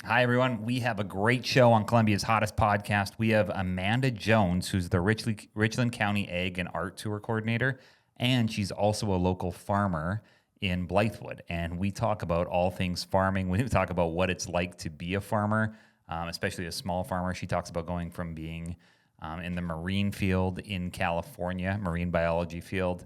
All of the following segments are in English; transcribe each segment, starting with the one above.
Hi, everyone. We have a great show on Columbia's hottest podcast. We have Amanda Jones, who's the Richland County Ag and Art Tour Coordinator, and she's also a local farmer in Blythewood. And we talk about all things farming. We talk about what it's like to be a farmer, especially a small farmer. She talks about going from being in the marine field in California, marine biology field,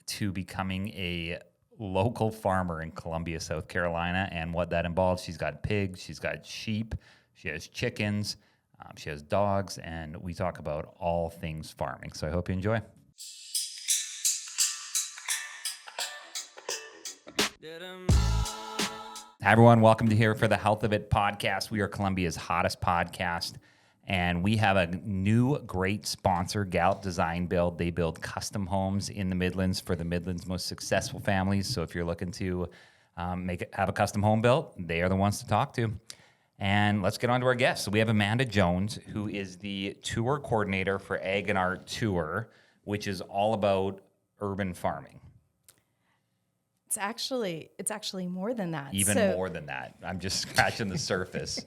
to becoming a local farmer in Columbia, South Carolina, and what that involves. She's got pigs, she's got sheep, she has chickens, she has dogs, and we talk about all things farming. So I hope you enjoy. Hi, everyone. Welcome to Here for the Health of It podcast. We are Columbia's hottest podcast, and we have a new great sponsor, Gallup Design Build. They build custom homes in the Midlands for the Midlands' most successful families. So if you're looking to have a custom home built, they are the ones to talk to. And let's get on to our guests. So we have Amanda Jones, who is the tour coordinator for Ag and Art Tour, which is all about urban farming. It's actually more than that. Even more than that. I'm just scratching the surface.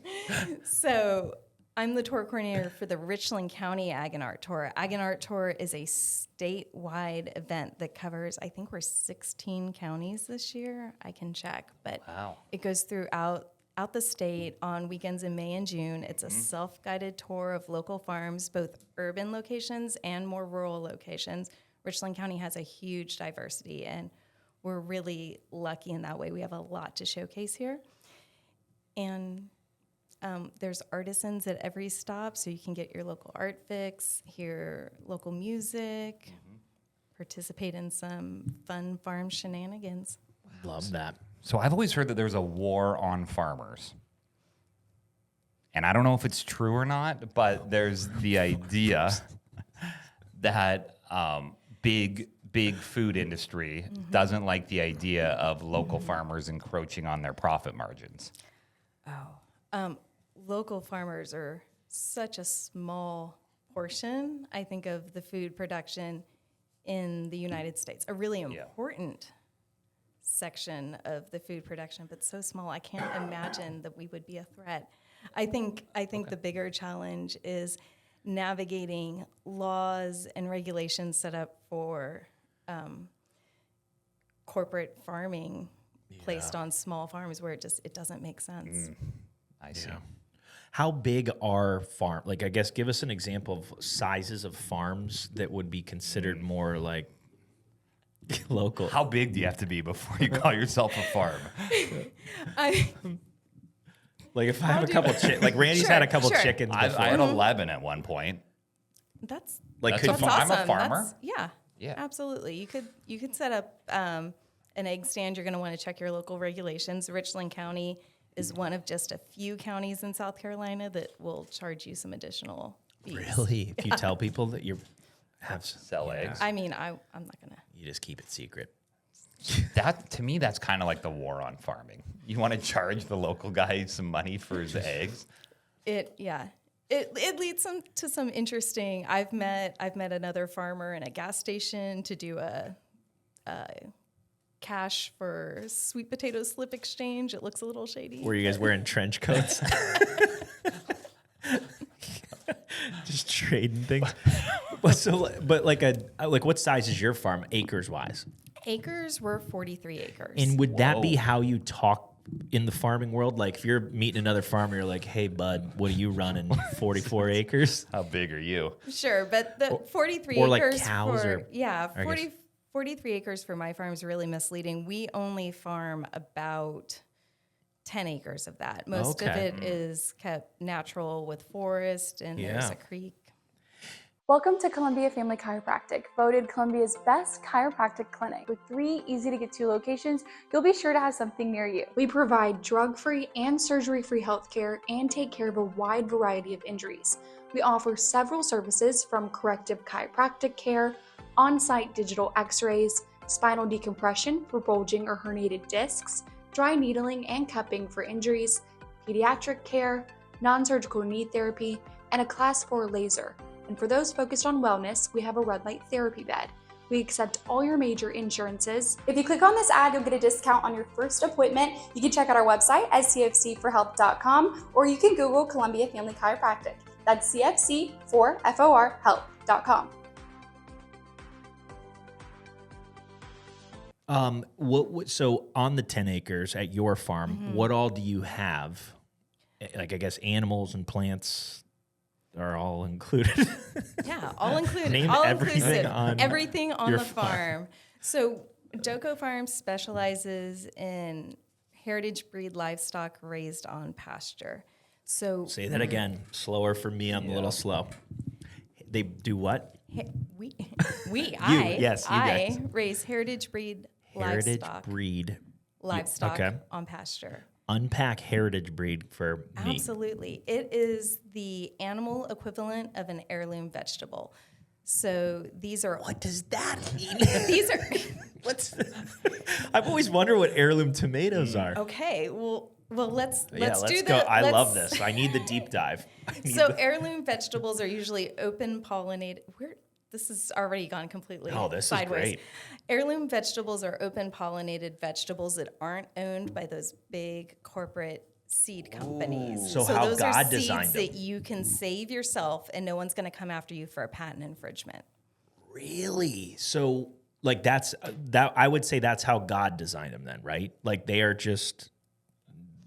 So I'm the tour coordinator for the Richland County Ag and Art Tour. Ag and Art Tour is a statewide event that covers, I think we're 16 counties this year. I can check, but Wow. It goes throughout the state on weekends in May and June. It's a self-guided tour of local farms, both urban locations and more rural locations. Richland County has a huge diversity, and we're really lucky in that way. We have a lot to showcase here. And there's artisans at every stop, so you can get your local art fix, hear local music, participate in some fun farm shenanigans. Love that. So I've always heard that there's a war on farmers. And I don't know if it's true or not, but there's the idea that big food industry doesn't like the idea of local farmers encroaching on their profit margins. Local farmers are such a small portion, I think, of the food production in the United States. A really important section of the food production, but so small I can't imagine that we would be a threat. I think the bigger challenge is navigating laws and regulations set up for corporate farming placed on small farms where it doesn't make sense. I see. Yeah. How big are I guess give us an example of sizes of farms that would be considered more like local. How big do you have to be before you call yourself a farm? Like if I have a couple like Randy's had a couple chickens before. I had 11 at one point. That's awesome. I'm a farmer. Yeah, absolutely. You could set up an egg stand. You're going to want to check your local regulations. Richland County is one of just a few counties in South Carolina that will charge you some additional fees. Really? If you tell people that you Sell eggs. I mean, I'm not going to. You just keep it secret. That to me, that's kind of like the war on farming. You want to charge the local guy some money for his eggs? It leads to some interesting. I've met another farmer in a gas station to do a cash for sweet potato slip exchange. It looks a little shady. Were you guys wearing trench coats? Just trading things. But what size is your farm acres wise? Acres were 43 acres. And would that be how you talk in the farming world? Like if you're meeting another farmer, you're like, hey, bud, what are you running? 44 acres? How big are you? Sure, but the 43 or acres like cows for, or... Yeah, 43 acres for my farm is really misleading. We only farm about 10 acres of that. Most of it is kept natural with forest, and there's a creek. Welcome to Columbia Family Chiropractic, voted Columbia's best chiropractic clinic. With 3 easy-to-get-to locations, you'll be sure to have something near you. We provide drug-free and surgery-free healthcare and take care of a wide variety of injuries. We offer several services from corrective chiropractic care, on-site digital x-rays, spinal decompression for bulging or herniated discs, dry needling and cupping for injuries, pediatric care, non-surgical knee therapy, and a Class 4 laser. And for those focused on wellness, we have a red light therapy bed. We accept all your major insurances. If you click on this ad, you'll get a discount on your first appointment. You can check out our website at cfc4health.com, or you can Google Columbia Family Chiropractic. That's cfc4health.com. So on the 10 acres at your farm, what all do you have? Like, I guess animals and plants are all included. Yeah, all included. Name all everything inclusive. on Everything on your the farm. So Doco Farm specializes in heritage breed livestock raised on pasture. So Say that again, slower for me. I'm a little slow. They do what? I raise heritage breed livestock. Livestock Okay. on pasture. Unpack heritage breed for me. Absolutely. It is the animal equivalent of an heirloom vegetable. So these are What does that mean? these are I've always wondered what heirloom tomatoes are. okay. Well, let's do go. the. I let's- love this. I need the deep dive. So heirloom vegetables are usually open pollinated. This has already gone completely This sideways. is great. Heirloom vegetables are open pollinated vegetables that aren't owned by those big corporate seed companies. So how those God are seeds designed them. that you can save yourself, and no one's going to come after you for a patent infringement. Really? So, like, that I would say that's how God designed them then, right? Like, they are just,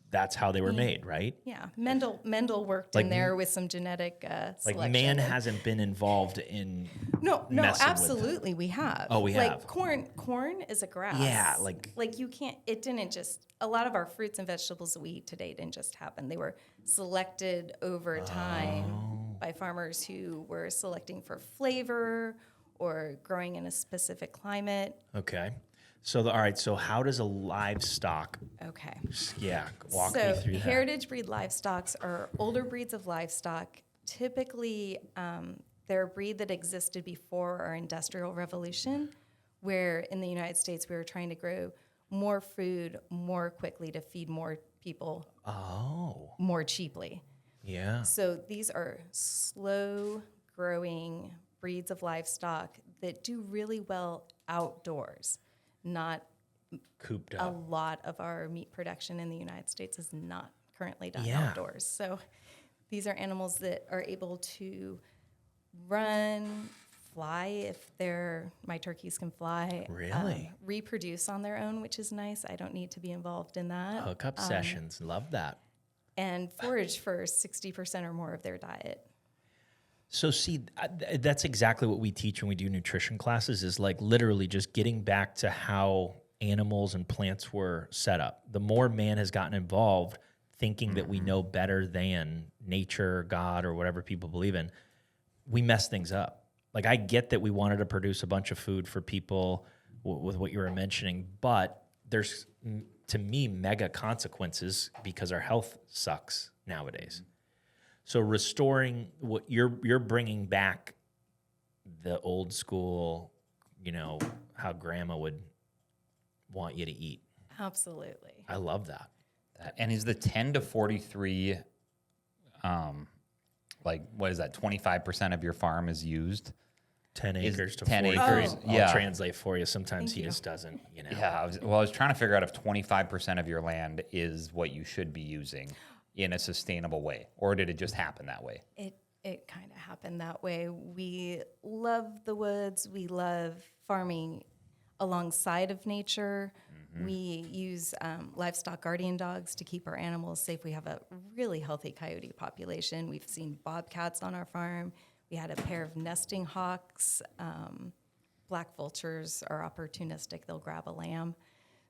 that's how they were made, right? Yeah, Mendel worked in there with some genetic Like, selection. man hasn't been involved in No, messing with absolutely, we have. Oh, we like have. Corn is a grass. Yeah, like you can't. It didn't just. A lot of our fruits and vegetables that we eat today didn't just happen. They were selected over time by farmers who were selecting for flavor or growing in a specific climate. Okay. So, all right. So, how does a livestock, Okay. walk me through that? Heritage breed livestocks are older breeds of livestock. Typically, they're a breed that existed before our Industrial Revolution, where in the United States we were trying to grow more food more quickly to feed more people more cheaply. Yeah. So these are slow growing breeds of livestock that do really well outdoors. Not Cooped a up. lot of our meat production in the United States is not currently done Yeah. outdoors. So these are animals that are able to run, fly if my turkeys can fly. Really? Reproduce on their own, which is nice. I don't need to be involved in that. Hookup sessions. Love that. And forage for 60% or more of their diet. So see, that's exactly what we teach when we do nutrition classes is like literally just getting back to how animals and plants were set up. The more man has gotten involved thinking that we know better than nature, God, or whatever people believe in, we mess things up. Like I get that we wanted to produce a bunch of food for people with what you were mentioning, but there's, to me, mega consequences because our health sucks nowadays. So restoring what you're bringing back the old school, how grandma would want you to eat. Absolutely. I love that. And is the 10 to 43, what is that, 25% of your farm is used? 10 acres to 10 40. acres, I'll translate for you. Sometimes he just doesn't, Yeah, I was trying to figure out if 25% of your land is what you should be using in a sustainable way, or did it just happen that way? It kind of happened that way. We love the woods. We love farming alongside of nature. We use livestock guardian dogs to keep our animals safe. We have a really healthy coyote population. We've seen bobcats on our farm. We had a pair of nesting hawks. Black vultures are opportunistic. They'll grab a lamb.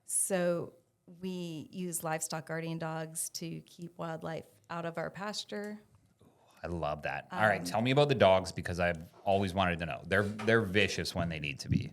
So we use livestock guardian dogs to keep wildlife out of our pasture. I love that. All right, tell me about the dogs because I've always wanted to know. They're vicious when they need to be.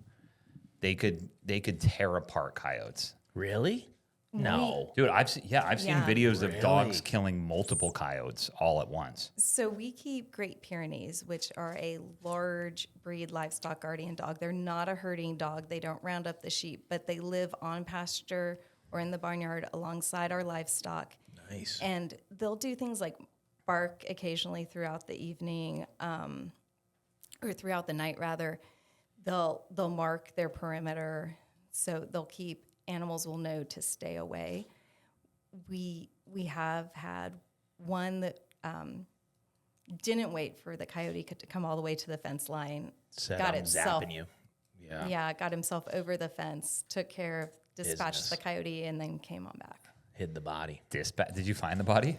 They could tear apart coyotes. Really? No. Dude, I've seen videos of dogs Really? killing multiple coyotes all at once. So we keep Great Pyrenees, which are a large breed livestock guardian dog. They're not a herding dog. They don't round up the sheep, but they live on pasture or in the barnyard alongside our livestock. Nice. And they'll do things like bark occasionally throughout the evening or throughout the night, rather. they'll mark their perimeter, so animals will know to stay away. We have had one that didn't wait for the coyote to come all the way to the fence line. Said, got I'm itself, zapping you. Yeah. Yeah, got himself over the fence, took care of, dispatched Business. the coyote, and then came on back. Hid the body. Did you find the body?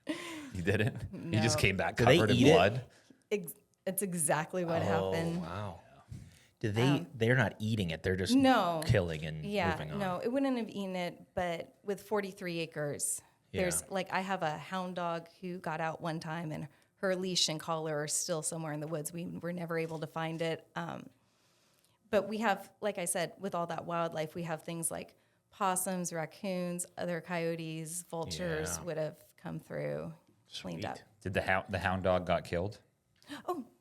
You didn't? No. You just came back Do they covered in eat it? blood? It's exactly what happened. Wow. Do they? They're not eating it. They're just No. killing and Yeah, moving on. no, it wouldn't have eaten it, but with 43 acres, there's I have a hound dog who got out one time, and her leash and collar are still somewhere in the woods. We were never able to find it. But we have, like I said, with all that wildlife, we have things like possums, raccoons, other coyotes, vultures would have come through, cleaned up. Did the hound dog got killed?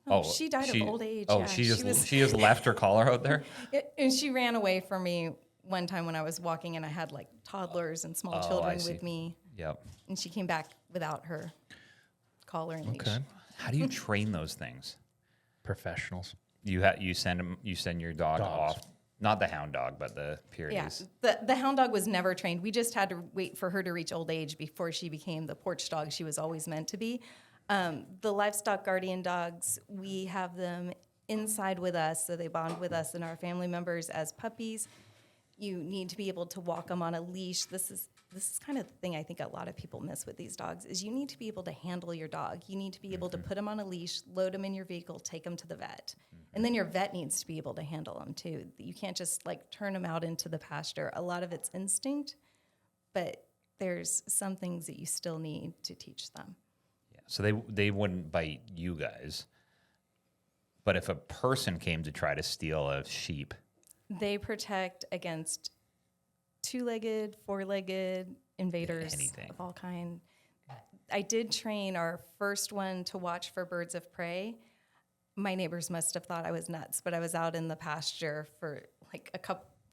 Oh, she died of old age. Oh, yeah. she just left her collar out there? And she ran away from me one time when I was walking, and I had like toddlers and small children with me. Yep. And she came back without her collar and leash. Okay. How do you train those things? Professionals. You send your dog Dogs. off, not the hound dog, but the Pyrenees. Yeah, the hound dog was never trained. We just had to wait for her to reach old age before she became the porch dog she was always meant to be. The livestock guardian dogs, we have them inside with us, so they bond with us and our family members as puppies. You need to be able to walk them on a leash. This is kind of the thing I think a lot of people miss with these dogs is you need to be able to handle your dog. You need to be able to put them on a leash, load them in your vehicle, take them to the vet. And then your vet needs to be able to handle them too. You can't just like turn them out into the pasture. A lot of it's instinct, but there's some things that you still need to teach them. Yeah. So they wouldn't bite you guys, but if a person came to try to steal a sheep, They protect against two-legged, four-legged invaders anything. of all kind. I did train our first one to watch for birds of prey. My neighbors must have thought I was nuts, but I was out in the pasture for like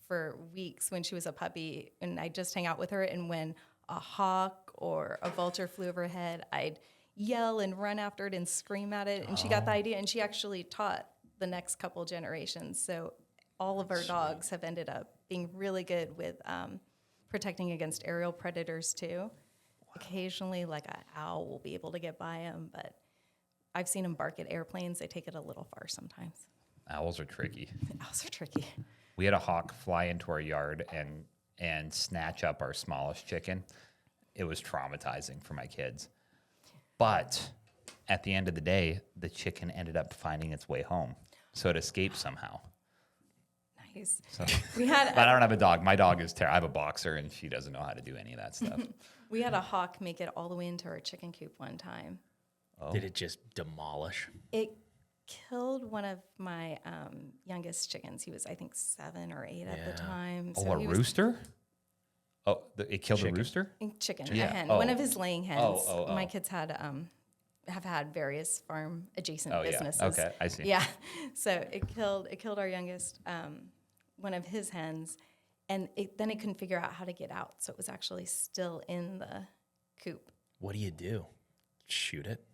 for weeks when she was a puppy, and I'd just hang out with her, and when a hawk or a vulture flew overhead, I'd yell and run after it and scream at it, and she got the idea, and she actually taught the next couple generations. So all of our dogs have ended up being really good with protecting against aerial predators too. Wow. Occasionally, like an owl will be able to get by them, but I've seen them bark at airplanes. They take it a little far sometimes. owls are tricky. Owls are tricky. We had a hawk fly into our yard and snatch up our smallest chicken. It was traumatizing for my kids. But at the end of the day, the chicken ended up finding its way home. So it escaped somehow. Nice. So, We had but I don't have a dog. My dog is terrible. I have a boxer, and she doesn't know how to do any of that stuff. we had a hawk make it all the way into our chicken coop one time. Oh. Did it just demolish? It killed one of my youngest chickens. He was, I think, 7 or 8 at the time. Oh, a rooster? Oh, it killed Chicken. a rooster? Chicken, Yeah. a hen. Oh. One of his laying hens. Oh. My kids have had various farm adjacent Oh, yeah. businesses. Okay, I see. Yeah, so it killed our youngest, one of his hens, and then it couldn't figure out how to get out, so it was actually still in the coop. What do you do? Shoot it?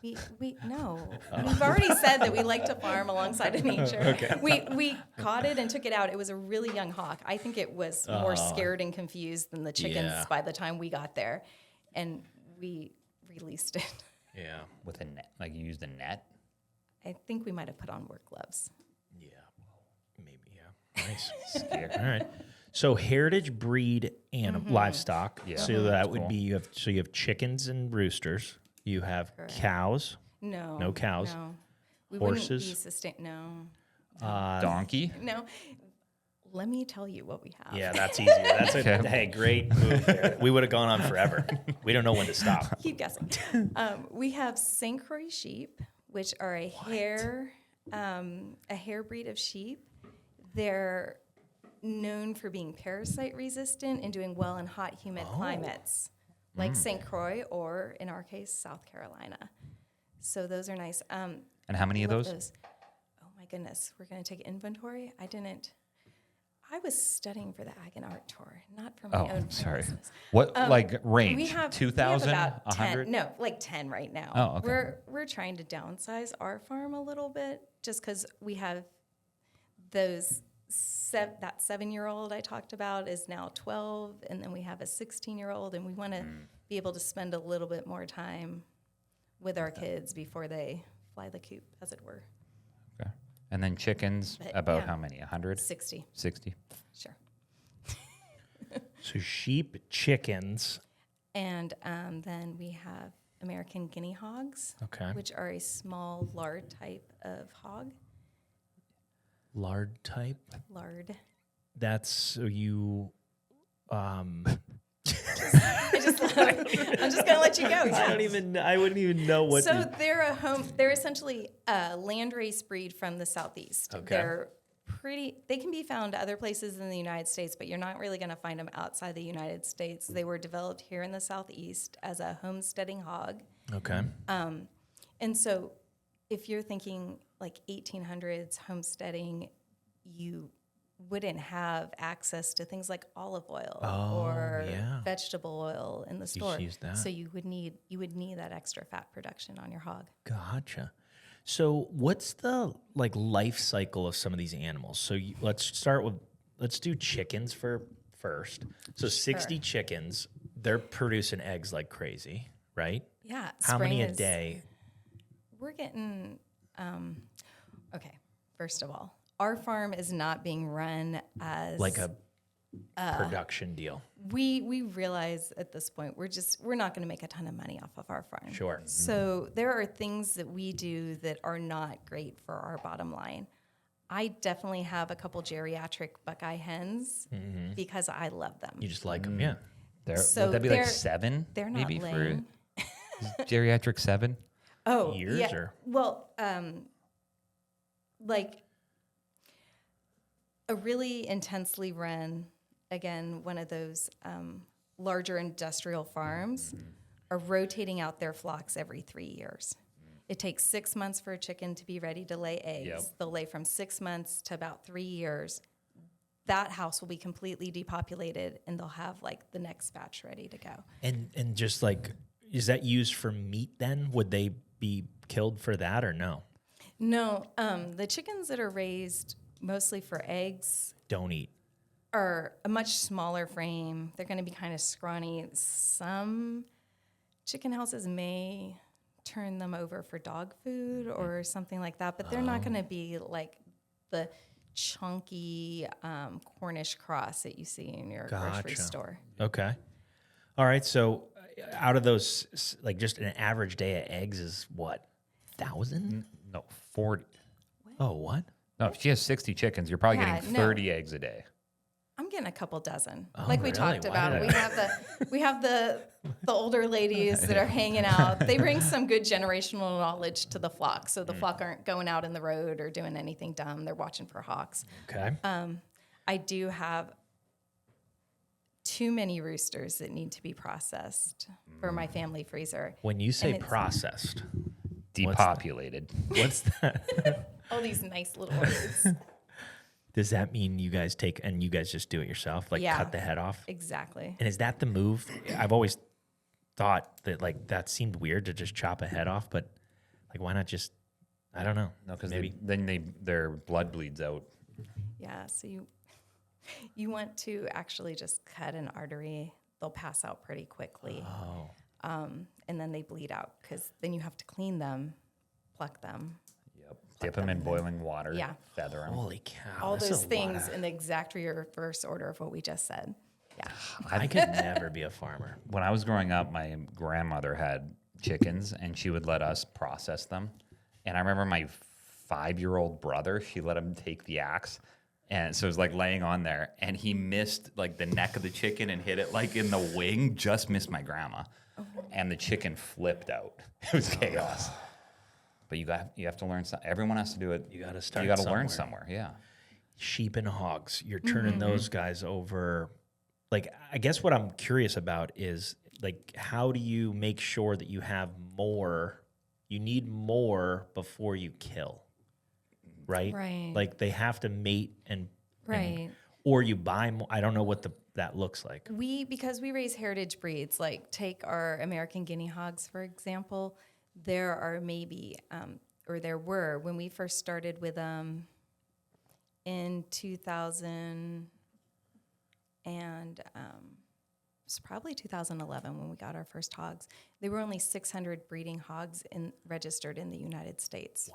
We no. We've already said that we like to farm alongside of nature. Okay. We caught it and took it out. It was a really young hawk. I think it was more scared and confused than the chickens by the time we got there, and we released it. Yeah. With a net? Like you used a net? I think we might have put on work gloves. Yeah. Maybe, yeah. Nice. All right. So heritage breed and livestock. Yeah. So that That's would cool. be you have chickens and roosters. You have cows. No cows? No, we Horses? wouldn't be no. Donkey? No. Let me tell you what we have. Yeah, that's easier. That's hey, great move there. We would have gone on forever. We don't know when to stop. Keep guessing. We have St. Croix sheep, which are a hair breed of sheep. They're known for being parasite resistant and doing well in hot, humid climates, like St. Croix or, in our case, South Carolina. So those are nice. And how many of love those? Oh my goodness, we're going to take inventory. I was studying for the Ag and Art Tour, not for my Oh, own sorry. business. What like range? We have 2,000? about 100? 10. No, like 10 right now. Oh, okay. We're trying to downsize our farm a little bit just because we have those that 7-year-old I talked about is now 12, and then we have a 16-year-old, and we want to be able to spend a little bit more time with our kids before they fly the coop, as it were. Okay. And then chickens, But, about yeah. how many? 100? 60, 60? sure. So sheep, chickens. And then we have American guinea hogs, Okay. which are a small lard type of hog. Lard type. Lard. That's so you. I'm just gonna let you go. Yeah. I wouldn't even know what. So they're essentially a landrace breed from the southeast. Okay. They're they can be found other places in the United States, but you're not really going to find them outside the United States. They were developed here in the southeast as a homesteading hog. Okay. And so if you're thinking like 1800s homesteading, you wouldn't have access to things like olive oil or yeah. vegetable oil in the You store. use that. So you would need that extra fat production on your hog. Gotcha. So what's the like life cycle of some of these animals? So let's do chickens first. So 60 Sure. chickens, they're producing eggs like crazy, right? Yeah. How many a spring is- day? We're getting, okay, first of all, our farm is not being run as Like a production deal. we realize at this point we're not going to make a ton of money off of our farm. Sure. So there are things that we do that are not great for our bottom line. I definitely have a couple geriatric Buckeye hens because I love them. You just like them, yeah. So would that be like they're- 7? They're not maybe laying. for geriatric 7? Oh, Years yeah. or? Well, like a really intensely run, again, one of those larger industrial farms are rotating out their flocks every 3 years. It takes 6 months for a chicken to be ready to lay eggs. Yep. They'll lay from 6 months to about 3 years. That house will be completely depopulated, and they'll have like the next batch ready to go. And just like, is that used for meat then? Would they be killed for that or no? No, the chickens that are raised mostly for eggs Don't eat. are a much smaller frame. They're going to be kind of scrawny. Some chicken houses may turn them over for dog food or something like that, but they're not going to be like the chunky Cornish cross that you see in your grocery Gotcha. store. Okay. All right. So out of those, like just an average day of eggs is what? 1,000? No, 40. Oh, what? No, if she has 60 chickens, you're probably Yeah, getting no. 30 eggs a day. I'm getting a couple dozen. Oh, Like we really? talked Why about, did we have the older ladies that are hanging out. They bring some good generational knowledge to the flock, so the flock aren't going out in the road or doing anything dumb. They're watching for hawks. Okay. I do have too many roosters that need to be processed for my family freezer. When you say it's- processed, Depopulated. what's that? All these nice little words. Does that mean you guys just do it yourself? Like Yeah. cut the head off? Exactly. And is that the move? I've always thought that like that seemed weird to just chop a head off, but like why not just, I don't know. No, because maybe. their blood bleeds out. Yeah, so you want to actually just cut an artery. They'll pass out pretty quickly. Oh. And then they bleed out because then you have to clean them, pluck them. Yep. Dip them in boiling water. Yeah. Feather them. Holy cow. All that's those a lot things of- in the exact reverse order of what we just said. Yeah. I could never be a farmer. When I was growing up, my grandmother had chickens, and she would let us process them. And I remember my 5-year-old brother, she let him take the axe. And so it was like laying on there, and he missed like the neck of the chicken and hit it like in the wing, just missed my grandma. And the chicken flipped out. It was chaos. But you have to learn something. Everyone has to do it. You gotta start You got to somewhere. learn somewhere. Yeah. Sheep and hogs, you're turning those guys over. Like, I guess what I'm curious about is like, how do you make sure that you have more? You need more before you kill, right? Right. Like they have to mate and Right. or you buy more? I don't know what that looks like. Because we raise heritage breeds, like take our American guinea hogs, for example, there are maybe, or there were, when we first started with them in 2000 and it's probably 2011 when we got our first hogs. There were only 600 breeding hogs registered in the United States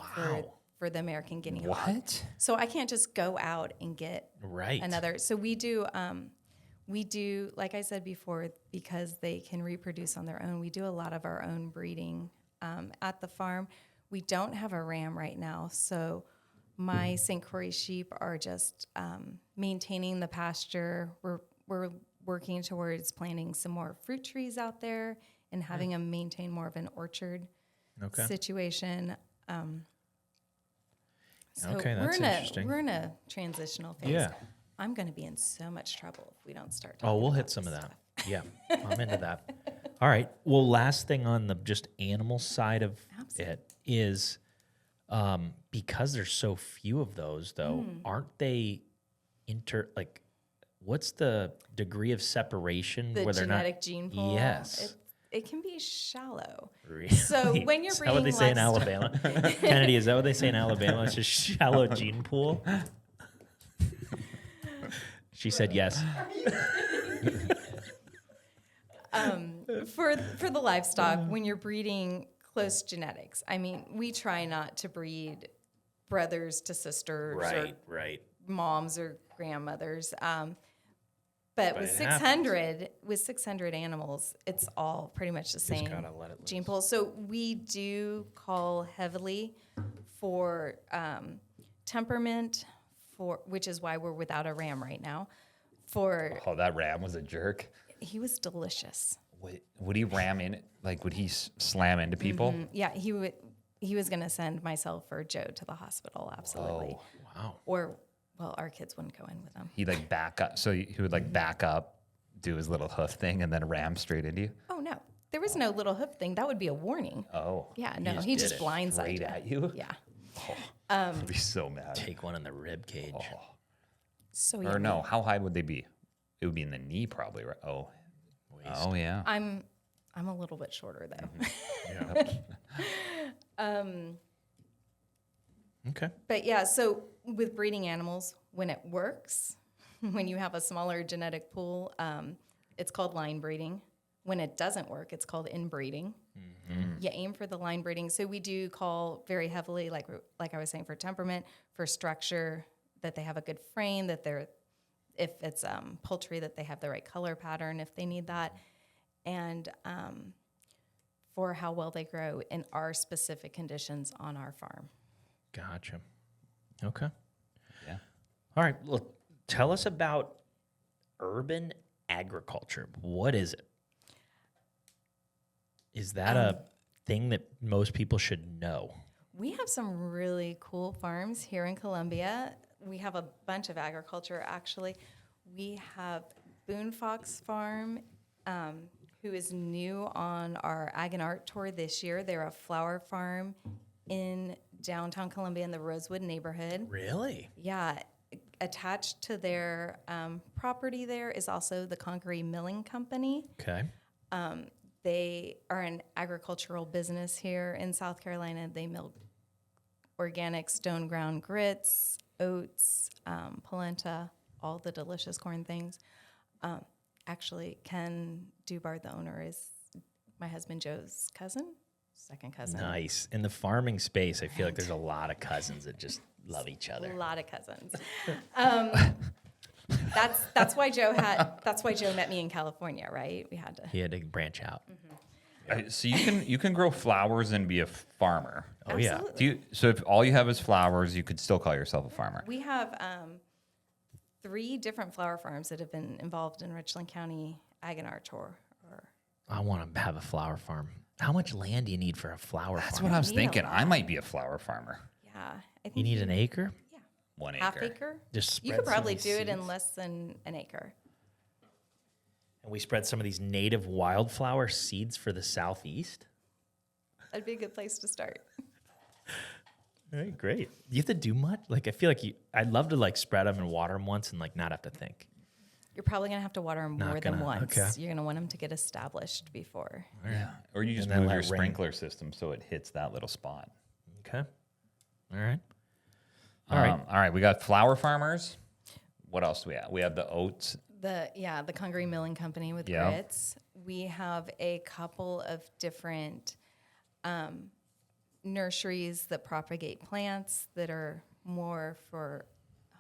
for the American guinea hog. What? So I can't just go out and get another. So we do, like I said before, because they can reproduce on their own, we do a lot of our own breeding at the farm. We don't have a ram right now, so my St. Croix sheep are just maintaining the pasture. We're working towards planting some more fruit trees out there and having them maintain more of an orchard situation. So that's interesting. We're in a transitional phase. Yeah. I'm going to be in so much trouble if we don't start. We'll hit some of that. Yeah, I'm into that. All right. Well, last thing on the just animal side of it is because there's so few of those, though, aren't they what's the degree of separation The where they're not? genetic gene pool. Yes. It can be shallow. Really? So when you're is that what they say in Alabama? Kennedy, is that what they say in Alabama? It's a shallow gene pool? She said yes. For the livestock, when you're breeding close genetics, I mean, we try not to breed brothers to sisters or moms or grandmothers. But with 600 animals, it's all pretty much the same gene pool. So we do call heavily for temperament, which is why we're without a ram right now. That ram was a jerk. He was delicious. Would he ram in? Like, would he slam into people? Mm-hmm. Yeah, he would. He was going to send myself or Joe to the hospital. Absolutely. Oh, wow. Or, well, our kids wouldn't go in with him. He'd like back up. So he would like back up, do his little hoof thing, and then ram straight into you. Oh no, there was no little hoof thing. That would be a warning. Oh. Yeah, no, he just blindsided straight at you. Yeah. I'd be so mad. Take one in the rib cage. So Or no, how high would they be? It would be in the knee, probably. Right? Oh. Waist. Oh yeah. I'm a little bit shorter though. Okay. But yeah, so with breeding animals, when it works, when you have a smaller genetic pool, it's called line breeding. When it doesn't work, it's called inbreeding. Mm-hmm. You aim for the line breeding. So we do call very heavily, like I was saying, for temperament, for structure, that they have a good frame, that if it's poultry, that they have the right color pattern if they need that, and for how well they grow in our specific conditions on our farm. Gotcha. Okay. Yeah. All right. Look, tell us about urban agriculture. What is it? Is that a thing that most people should know? We have some really cool farms here in Columbia. We have a bunch of agriculture, actually. We have Boone Fox Farm, who is new on our Ag and Art Tour this year. They're a flower farm in downtown Columbia in the Rosewood neighborhood. Really? Yeah. Attached to their property there is also the Congaree Milling Company. Okay. They are an agricultural business here in South Carolina. They mill organic stone ground grits, oats, polenta, all the delicious corn things. Actually, Ken Dubar, the owner, is my husband Joe's second cousin. Nice. In the farming space, I feel like there's a lot of cousins that just love each other. A lot of cousins. That's why Joe met me in California, right? He had to branch out. Mm-hmm. So you can grow flowers and be a farmer. Oh yeah. Absolutely. So if all you have is flowers, you could still call yourself a farmer. We have 3 different flower farms that have been involved in Richland County Ag and Art Tour. I want to have a flower farm. How much land do you need for a flower farm? That's what I was You need a thinking. lot. I might be a flower farmer. Yeah, I think You need an acre? 1 half acre. acre. Just You spread could some of probably these do it in seeds. less than an acre. And we spread some of these native wildflower seeds for the southeast? That'd be a good place to start. All right, great. Do you have to do much? Like, I feel like I'd love to like spread them and water them once and like not have to think. You're probably going to have to water them more than once. Okay. You're going to want them to get established before. Yeah. Or you just And then move your let it rain. sprinkler system so it hits that little spot. Okay. All right. All right. We got flower farmers. What else do we have? We have the oats. The Congaree Milling Company with grits. We have a couple of different nurseries that propagate plants that are more for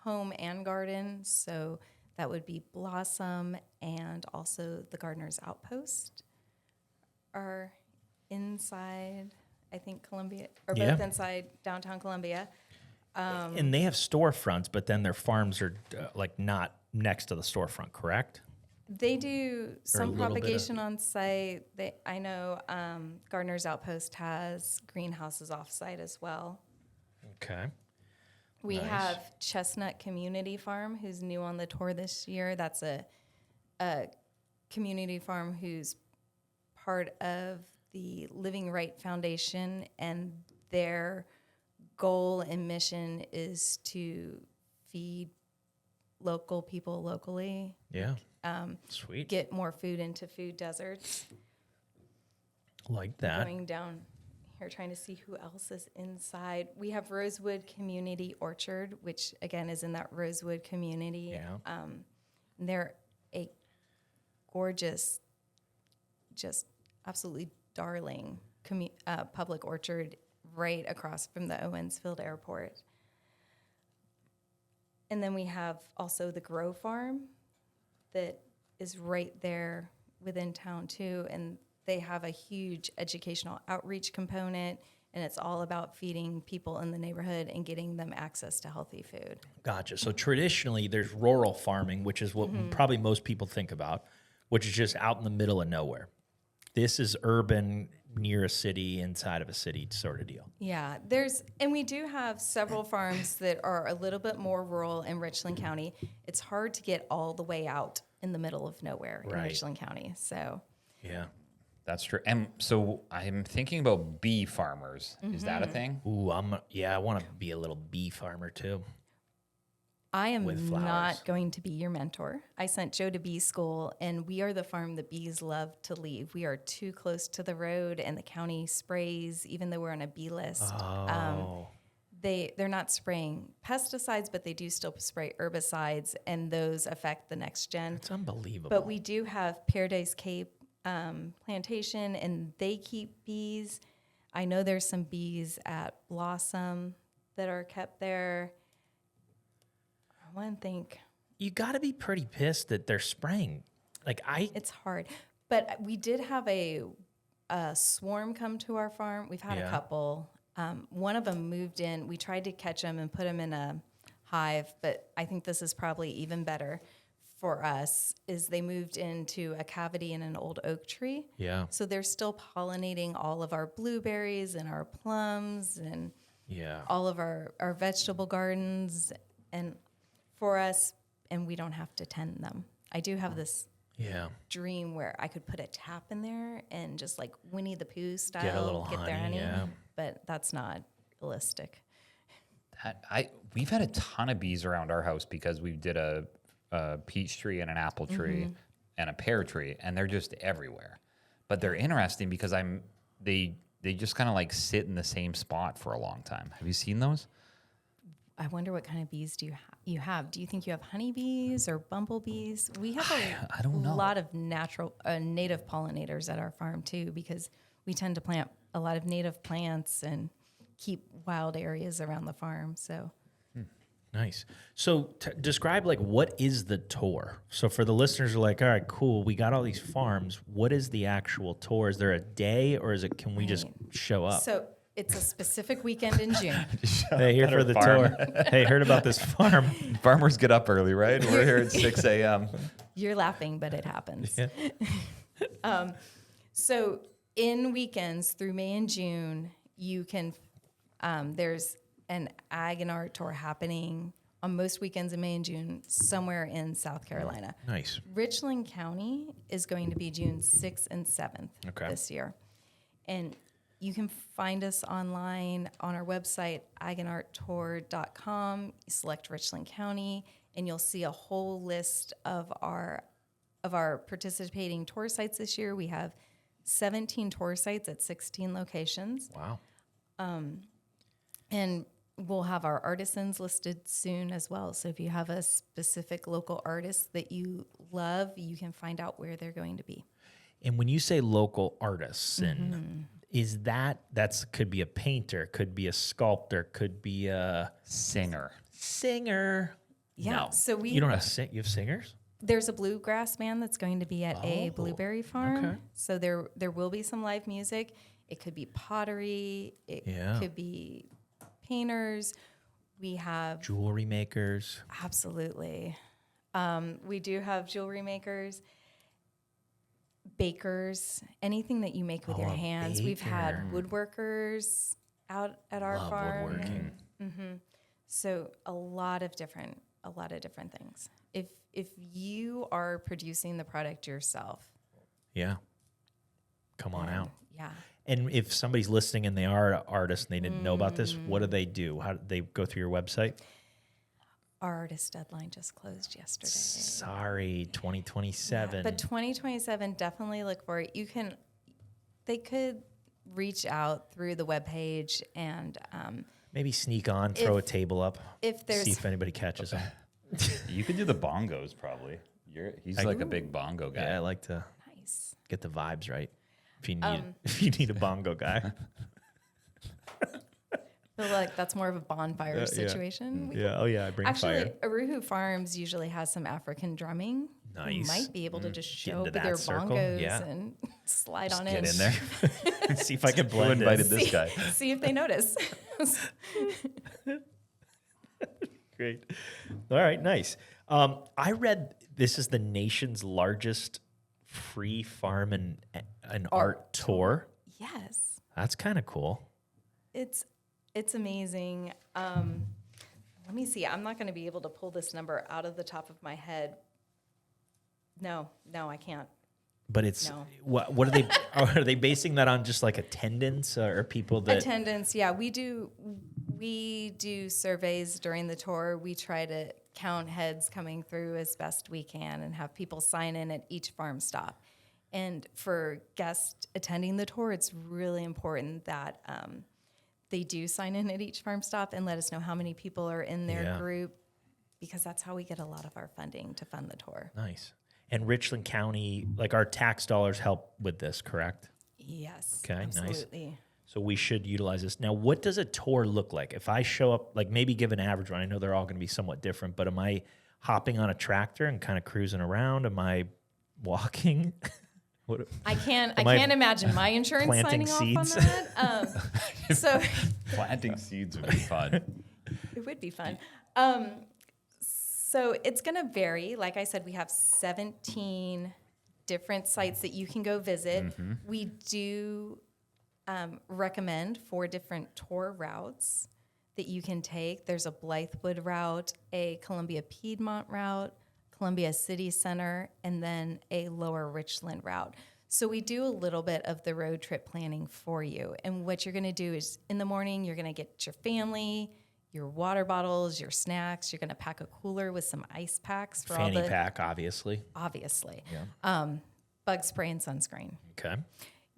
home and garden. So that would be Blossom and also the Gardener's Outpost are inside, I think, Columbia, or both inside downtown Columbia. And they have storefronts, but then their farms are like not next to the storefront, correct? They do some little bit of- propagation on site. I know Gardener's Outpost has greenhouses off site as well. Okay. We Nice. have Chestnut Community Farm, who's new on the tour this year. That's a community farm who's part of the Living Right Foundation, and their goal and mission is to feed local people locally, Yeah. Sweet. get more food into food deserts. Like that. Going down here trying to see who else is inside. We have Rosewood Community Orchard, which again is in that Rosewood community. Yeah. They're a gorgeous, just absolutely darling public orchard right across from the Owensfield Airport. And then we have also the Grow Farm that is right there within town too. And they have a huge educational outreach component, and it's all about feeding people in the neighborhood and getting them access to healthy food. Gotcha. So traditionally, there's rural farming, which is what probably most people think about, which is just out in the middle of nowhere. This is urban, near a city, inside of a city sort of deal. Yeah, and we do have several farms that are a little bit more rural in Richland County. It's hard to get all the way out in the middle of nowhere in Richland County. So, Yeah. That's true. And so I'm thinking about bee farmers. Is that a thing? Ooh, I want to be a little bee farmer too. I am With flowers. not going to be your mentor. I sent Joe to bee school, and we are the farm that bees love to leave. We are too close to the road, and the county sprays, even though we're on a bee list. Oh. They're not spraying pesticides, but they do still spray herbicides, and those affect the next gen. It's unbelievable. But we do have Paradise Cape plantation, and they keep bees. I know there's some bees at Blossom that are kept there. I want to think. You got to be pretty pissed that they're spraying. It's hard. But we did have a swarm come to our farm. We've had a couple. One of them moved in. We tried to catch them and put them in a hive, but I think this is probably even better for us, is they moved into a cavity in an old oak tree. Yeah. So they're still pollinating all of our blueberries and our plums and all of our vegetable gardens and for us, and we don't have to tend them. I do have this dream where I could put a tap in there and just like Winnie the Pooh style get their honey, but that's not realistic. We've had a ton of bees around our house because we did a peach tree and an apple tree and a pear tree, and they're just everywhere. But they're interesting because they just kind of like sit in the same spot for a long time. Have you seen those? I wonder what kind of bees you have. Do you think you have honeybees or bumblebees? We have I don't know. lot of natural native pollinators at our farm too, because we tend to plant a lot of native plants and keep wild areas around the farm. So. Nice. So describe like what is the tour? So for the listeners who are like, all right, cool, we got all these farms. What is the actual tour? Is there a day or can we just show up? So it's a specific weekend in June. Hey, here for the tour. Hey, heard about this farm. Farmers get up early, right? We're here at 6 a.m. You're laughing, but it happens. Yeah. So in weekends through May and June, you can, there's an ag and art tour happening on most weekends in May and June somewhere in South Carolina. Nice. Richland County is going to be June 6th and 7th this year. And You can find us online on our website, aganarttour.com. Select Richland County, and you'll see a whole list of our participating tour sites this year. We have 17 tour sites at 16 locations. Wow. And we'll have our artisans listed soon as well. So if you have a specific local artist that you love, you can find out where they're going to be. And when you say local artists, and is that's could be a painter, could be a sculptor, could be a Singer. Yeah. No. So You don't have you have singers? there's a bluegrass band that's going to be at a blueberry farm. okay. So there will be some live music. It could be pottery. It could be painters. We have Jewelry makers. absolutely. We do have jewelry makers, bakers, anything that you make with your a hands. We've had baker. woodworkers out at our Love farm. woodworking. So a lot of different things. If you are producing the product yourself, Yeah. Come on out. yeah. And if somebody's listening and they are an artist and they didn't know about this, what do they do? How do they go through your website? Our artist deadline just closed yesterday. Sorry, 2027. But 2027, definitely look for it. They could reach out through the webpage and Maybe sneak on, throw a table up, if there's see if anybody catches them. You could do the bongos probably. He's like a big bongo guy. Yeah, I like to nice. get the vibes right. If you need a bongo guy. Feel like that's more of a bonfire situation. We Yeah. Oh yeah, I bring Actually, fire. Aruhu Farms usually has some African drumming. Nice. You might be able to just Get show into up with that their circle. bongos Yeah. and slide Just on get in. in there. See if I can Who blend invited in. this guy? See if they notice. Great. All right, nice. I read this is the nation's largest free farm and art tour. Yes. That's kind of cool. It's amazing. Let me see. I'm not going to be able to pull this number out of the top of my head. No, I can't. But it's No. what are they are they basing that on just like attendance or people that Attendance, yeah. We do surveys during the tour. We try to count heads coming through as best we can and have people sign in at each farm stop. And for guests attending the tour, it's really important that they do sign in at each farm stop and let us know how many people are in their Yeah. group, because that's how we get a lot of our funding to fund the tour. Nice. And Richland County, like our tax dollars help with this, correct? Yes. Okay, nice. absolutely. So we should utilize this. Now, what does a tour look like? If I show up, like maybe give an average one, I know they're all going to be somewhat different, but am I hopping on a tractor and kind of cruising around? Am I walking? What, I can't Am I imagine my insurance planting signing seeds? off on that. So Planting seeds would be fun. it would be fun. So it's going to vary. Like I said, we have 17 different sites that you can go visit. We do recommend 4 different tour routes that you can take. There's a Blythewood route, a Columbia Piedmont route, Columbia City Center, and then a Lower Richland route. So we do a little bit of the road trip planning for you. And what you're going to do is in the morning, you're going to get your family, your water bottles, your snacks. You're going to pack a cooler with some ice packs for fanny all the, pack, obviously. obviously, Yeah. bug spray and sunscreen. Okay.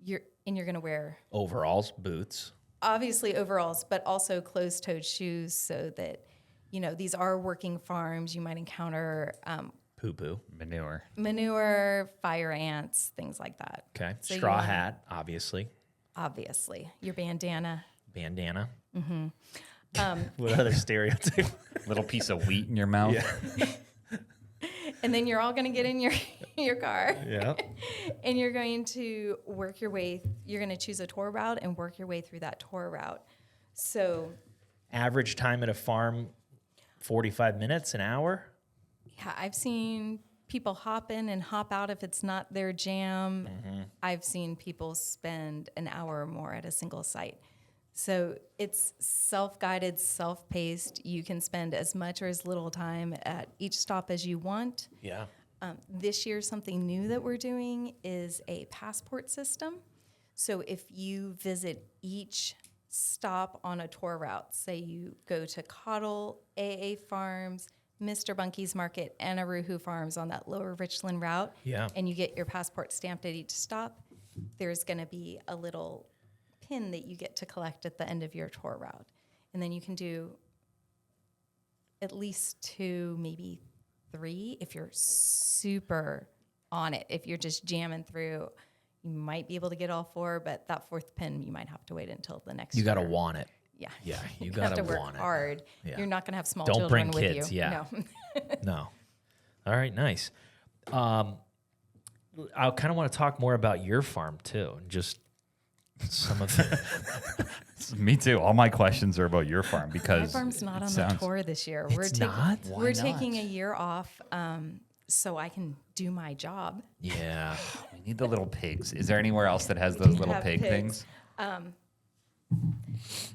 You're going to wear Overalls, boots. obviously overalls, but also closed-toed shoes so that, these are working farms. You might encounter Poo-poo. Manure. fire ants, things like that. Okay. So Straw you- hat, obviously. Obviously. Your bandana. Bandana. What other stereotype? Little piece of wheat in your mouth. Yeah. And then you're all going to get in your car. Yeah. And you're going to work your way. You're going to choose a tour route and work your way through that tour route. So, Average time at a farm, 45 minutes, an hour? yeah, I've seen people hop in and hop out if it's not their jam. I've seen people spend an hour or more at a single site. So it's self-guided, self-paced. You can spend as much or as little time at each stop as you want. Yeah. This year, something new that we're doing is a passport system. So if you visit each stop on a tour route, say you go to Cottle, AA Farms, Mr. Bunky's Market, and Aruhu Farms on that lower Richland route, and you get your passport stamped at each stop, there's going to be a little pin that you get to collect at the end of your tour route. And then you can do at least 2, maybe 3 if you're super on it. If you're just jamming through, you might be able to get all 4, but that 4th pin, you might have to wait until the next You got to year. want it. Yeah. Yeah, you have got to work want it. hard. Yeah. You're not going to have small Don't children bring with kids, you. yeah. No. No. All right, nice. I kind of want to talk more about your farm too. Just some of the... Me too. All my questions are about your farm because My farm's not it on sounds- the tour this year. It's not? Why We're not? taking a year off so I can do my job. Yeah. We need the little pigs. Is there anywhere else that has We those do little have pig pigs. things?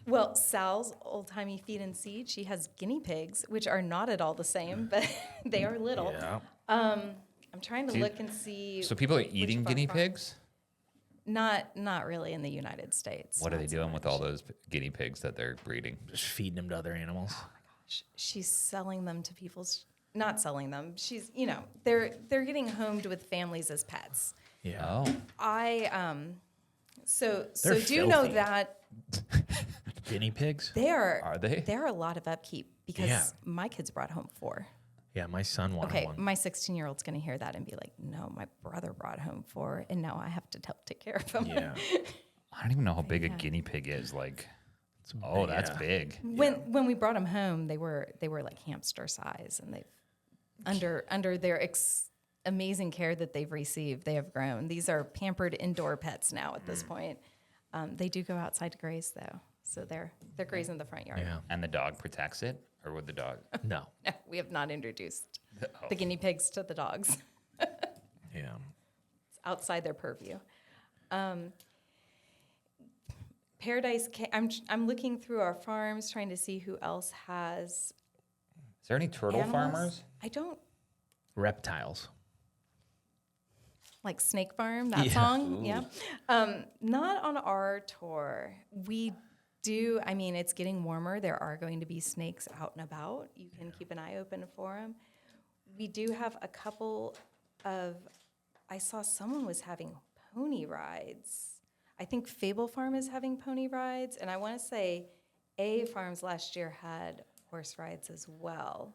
Well, Sal's Old Timey Feed and Seed, she has guinea pigs, which are not at all the same, but they are little. Yeah. I'm trying to look and see. So people are which eating of our guinea farms- pigs? Not really in the United States. What are not they so doing with much. all those guinea pigs that they're breeding? Just feeding them to other animals. She's selling them to people's. Not selling them. She's, they're getting homed with families as pets. Yeah. Oh, So They're do know filthy. that Guinea pigs? are they? They're a lot of upkeep because Yeah. my kids brought home 4. Yeah, my son wanted Okay, one. my 16-year-old's going to hear that and be like, no, my brother brought home 4, and now I have to help take care of them. Yeah. I don't even know how big a guinea pig is. Like, that's yeah. big. When we brought them home, they were like hamster size, and they've under their amazing care that they've received, they have grown. These are pampered indoor pets now at this point. They do go outside to graze though, so they're grazing the front yard. Yeah. And the dog protects it, or would the dog? No. No, we have not introduced the guinea pigs to the dogs. Yeah. It's outside their purview. Paradise. I'm looking through our farms trying to see who else has Is there any turtle animals. farmers? I don't Reptiles. like Snake Farm, that song. Yeah. Not on our tour. We do, it's getting warmer. There are going to be snakes out and about. You can keep an eye open for them. We do have a couple of, I saw someone was having pony rides. I think Fable Farm is having pony rides. And I want to say A Farms last year had horse rides as well.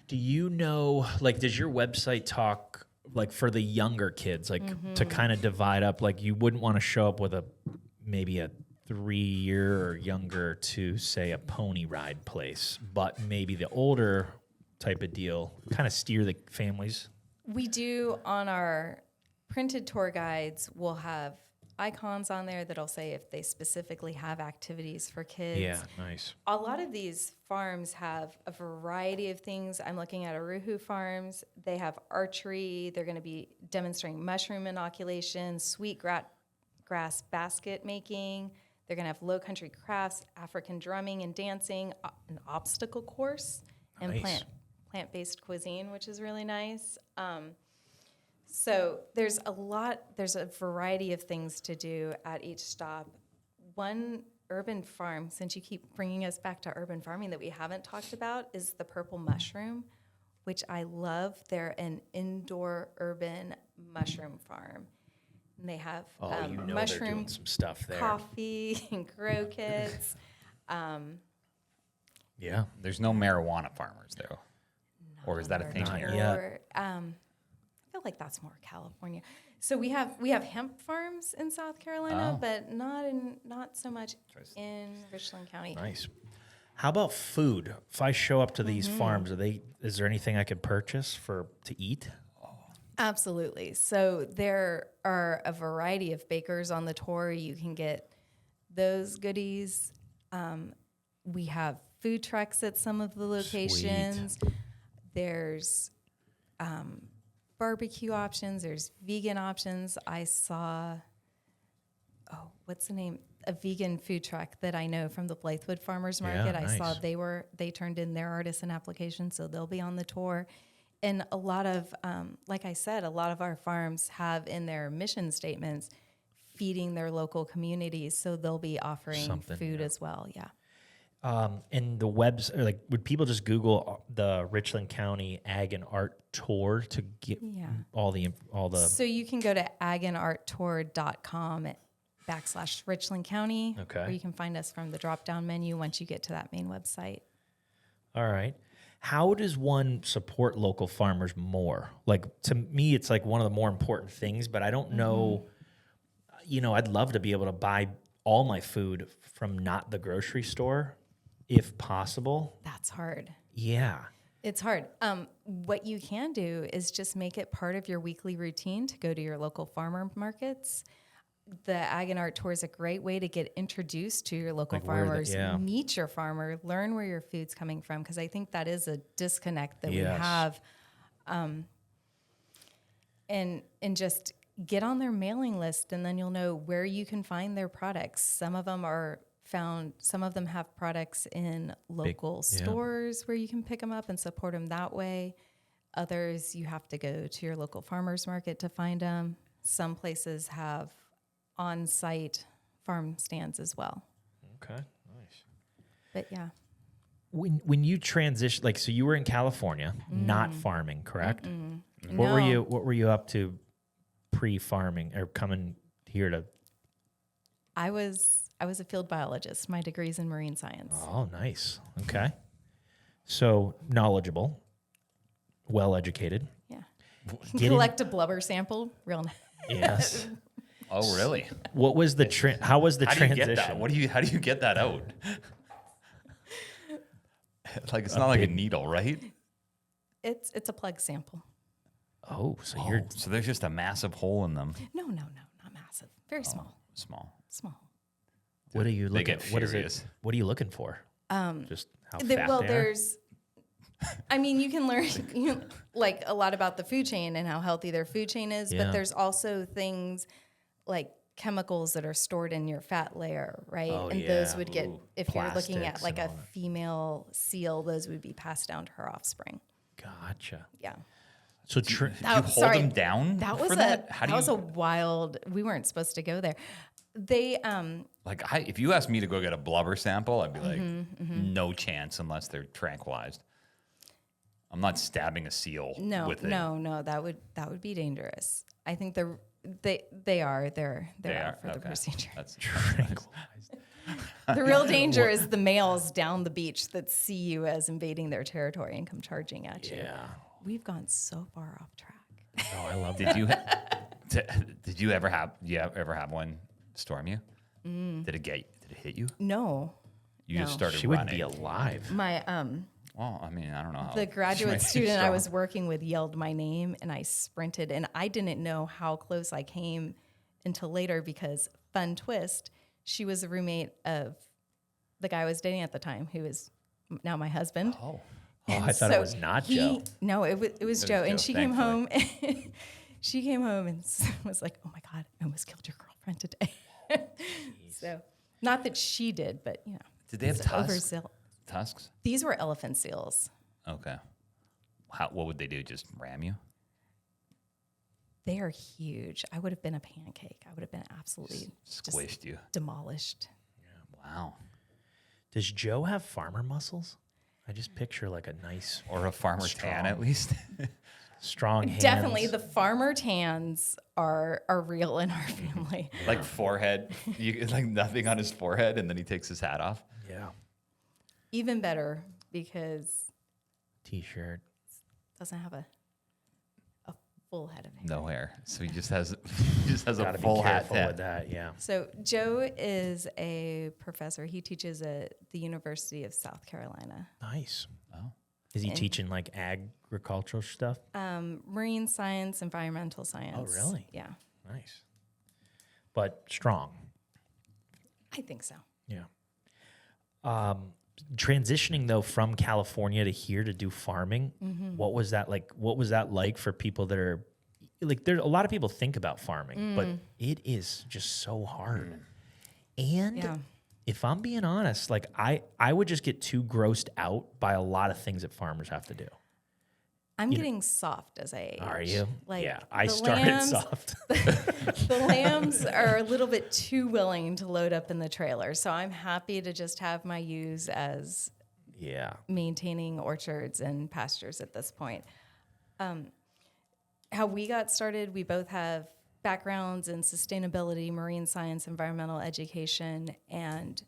Do you know, like, does your website talk, like, for the younger kids, like, to kind of divide up, like, you wouldn't want to show up with maybe a 3-year or younger to, say, a pony ride place, but maybe the older type of deal, kind of steer the families? We do on our printed tour guides, we'll have icons on there that'll say if they specifically have activities for kids. Yeah, nice. A lot of these farms have a variety of things. I'm looking at Aruhu Farms. They have archery. They're going to be demonstrating mushroom inoculation, sweet grass basket making. They're going to have low country crafts, African drumming and dancing, an obstacle course, and Nice. plant-based cuisine, which is really nice. So there's a variety of things to do at each stop. One urban farm, since you keep bringing us back to urban farming that we haven't talked about, is the Purple Mushroom, which I love. They're an indoor urban mushroom farm. And they have They're doing mushroom some stuff there. coffee and grow kits. Yeah. There's no marijuana farmers though, or is that a thing Not here? yet. Or, I feel like that's more California. So we have hemp farms in South Carolina, but not so much in Richland County. Nice. How about food? If I show up to these farms, is there anything I could purchase to eat? Absolutely. So there are a variety of bakers on the tour. You can get those goodies. We have food trucks at some of the locations. There's barbecue options. There's vegan options. I saw, what's the name? A vegan food truck that I know from the Blythewood Farmers Market. Yeah, I saw nice. they turned in their artisan application, so they'll be on the tour. And a lot of, like I said, a lot of our farms have in their mission statements feeding their local communities. So they'll be offering Something, food yeah. as well. Yeah. And the webs, or like, would people just Google the Richland County Ag and Art Tour to get all the? So you can go to agandarttour.com/Richland County. Okay. Or you can find us from the drop-down menu once you get to that main website. All right. How does one support local farmers more? Like, to me, it's like one of the more important things, but I don't know, I'd love to be able to buy all my food from not the grocery store if possible. That's hard. Yeah. It's hard. What you can do is just make it part of your weekly routine to go to your local farmer markets. The Ag and Art Tour is a great way to get introduced to your local farmers, meet your farmer, learn where your food's coming from, because I think that is a disconnect that we have. And just get on their mailing list, and then you'll know where you can find their products. Some of them have products in local stores where you can pick them up and support them that way. Others, you have to go to your local farmer's market to find them. Some places have on-site farm stands as well. Okay, nice. But yeah. When you transition, like, so you were in California, not farming, correct? What were you up to pre-farming or coming here to? I was a field biologist. My degree's in marine science. Oh, nice. Okay. So knowledgeable, well-educated. Yeah. Get Collect a blubber sample. Real nice. Yes. Oh, really? What was the how was the How do you transition? get that? How do you get that out? Like, it's not like a needle, right? It's a plug sample. Oh, so So there's just a massive hole in them. No, not massive. Very small. Small. what are you They looking? get What is furious. it? What are you looking for? Just how fat they are? There's. I mean, you can learn like a lot about the food chain and how healthy their food chain is, Yeah. but there's also things like chemicals that are stored in your fat layer, right? Oh, and yeah. those would get, if you're looking at Plastics like and a all that. female seal, those would be passed down to her offspring. Gotcha. Yeah. So Do you hold them down That was for that? How do you, was a wild. We weren't supposed to go there. They if you asked me to go get a blubber sample, I'd be like, no chance unless they're tranquilized. I'm not stabbing a seal with it. No, that would be dangerous. I think they are for the procedure. That's Tranquilized. The real danger is the males down the beach that see you as invading their territory and come charging at you. Yeah. We've gone so far off track. Oh, I love Did you did you ever have one storm you? Did it hit you? No. You just started She running. wouldn't be alive. My Well, I mean, I don't know how. the graduate she student I strong. was working with yelled my name and I sprinted, and I didn't know how close I came until later because, fun twist, she was a roommate of the guy I was dating at the time, who is now my husband. Oh, And I thought so it was not Joe. No, it was Joe. And Joe, she came home. She came home and was like, "Oh my God, I almost killed your girlfriend today." So, not that she did, but Did they have it's tusks? overzeal- Tusks? These were elephant seals. Okay. What would they do? Just ram you? They are huge. I would have been a pancake. I would have been absolutely Squished you. demolished. Wow. Does Joe have farmer muscles? I just picture like a nice, Or a farmer tan Strong. at least. strong hands. Definitely, the farmer tans are real in our family. Like forehead. Like nothing on his forehead, and then he takes his hat off. Yeah. Even better because T-shirt. it doesn't have a full head of hair. No hair. So he just has a Gotta full be hat careful tat. with that. Yeah. So Joe is a professor. He teaches at the University of South Carolina. Nice. Oh. Is he teaching like agricultural stuff? Marine science, environmental science. Oh, really? Yeah, Nice. But strong. I think so. Yeah. Transitioning though from California to here to do farming, what was that like? What was that like for people that are like? There, a lot of people think about farming, but it is just so hard. And Yeah. if I'm being honest, like I would just get too grossed out by a lot of things that farmers have to do. I'm getting soft as I age. Are you? Like, yeah, I the started lambs- soft. The lambs are a little bit too willing to load up in the trailer. So I'm happy to just have my ewes as Yeah. maintaining orchards and pastures at this point. How we got started, we both have backgrounds in sustainability, marine science, environmental education, and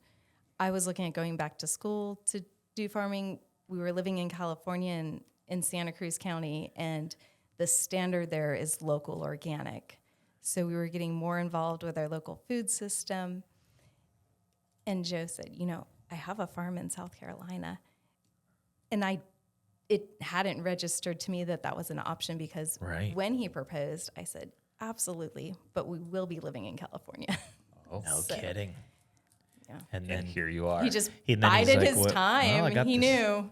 I was looking at going back to school to do farming. We were living in California and in Santa Cruz County, and the standard there is local organic. So we were getting more involved with our local food system. And Joe said, I have a farm in South Carolina. And it hadn't registered to me that was an option because when he proposed, I said, absolutely, but we will be living in California. Oh, no kidding. Yeah. And then here you are. He just And then he's bided like, his "What? time, Well, I and got he this."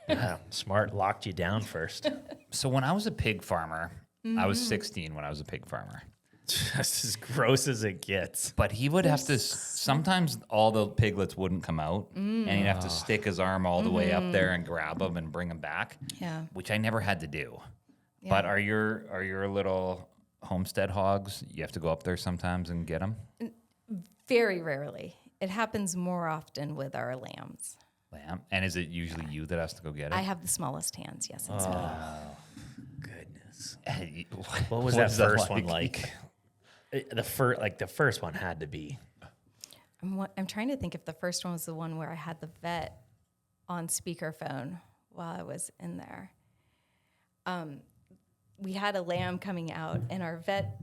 knew. Smart, locked you down first. So when I was a pig farmer, I was 16 when I was a pig farmer. That's as gross as it gets. But he would have to, sometimes all the piglets wouldn't come out, and he'd have to stick his arm all the way up there and grab them and bring them back, Yeah. which I never had to do. Yeah. But are your little homestead hogs, you have to go up there sometimes and get them? Very rarely. It happens more often with our lambs. Lamb? And is it usually you that has to go get it? I have the smallest hands, yes. It's me. Goodness. Hey, What was that first one like? The first one had to be. I'm trying to think if the first one was the one where I had the vet on speakerphone while I was in there. We had a lamb coming out, and our vet,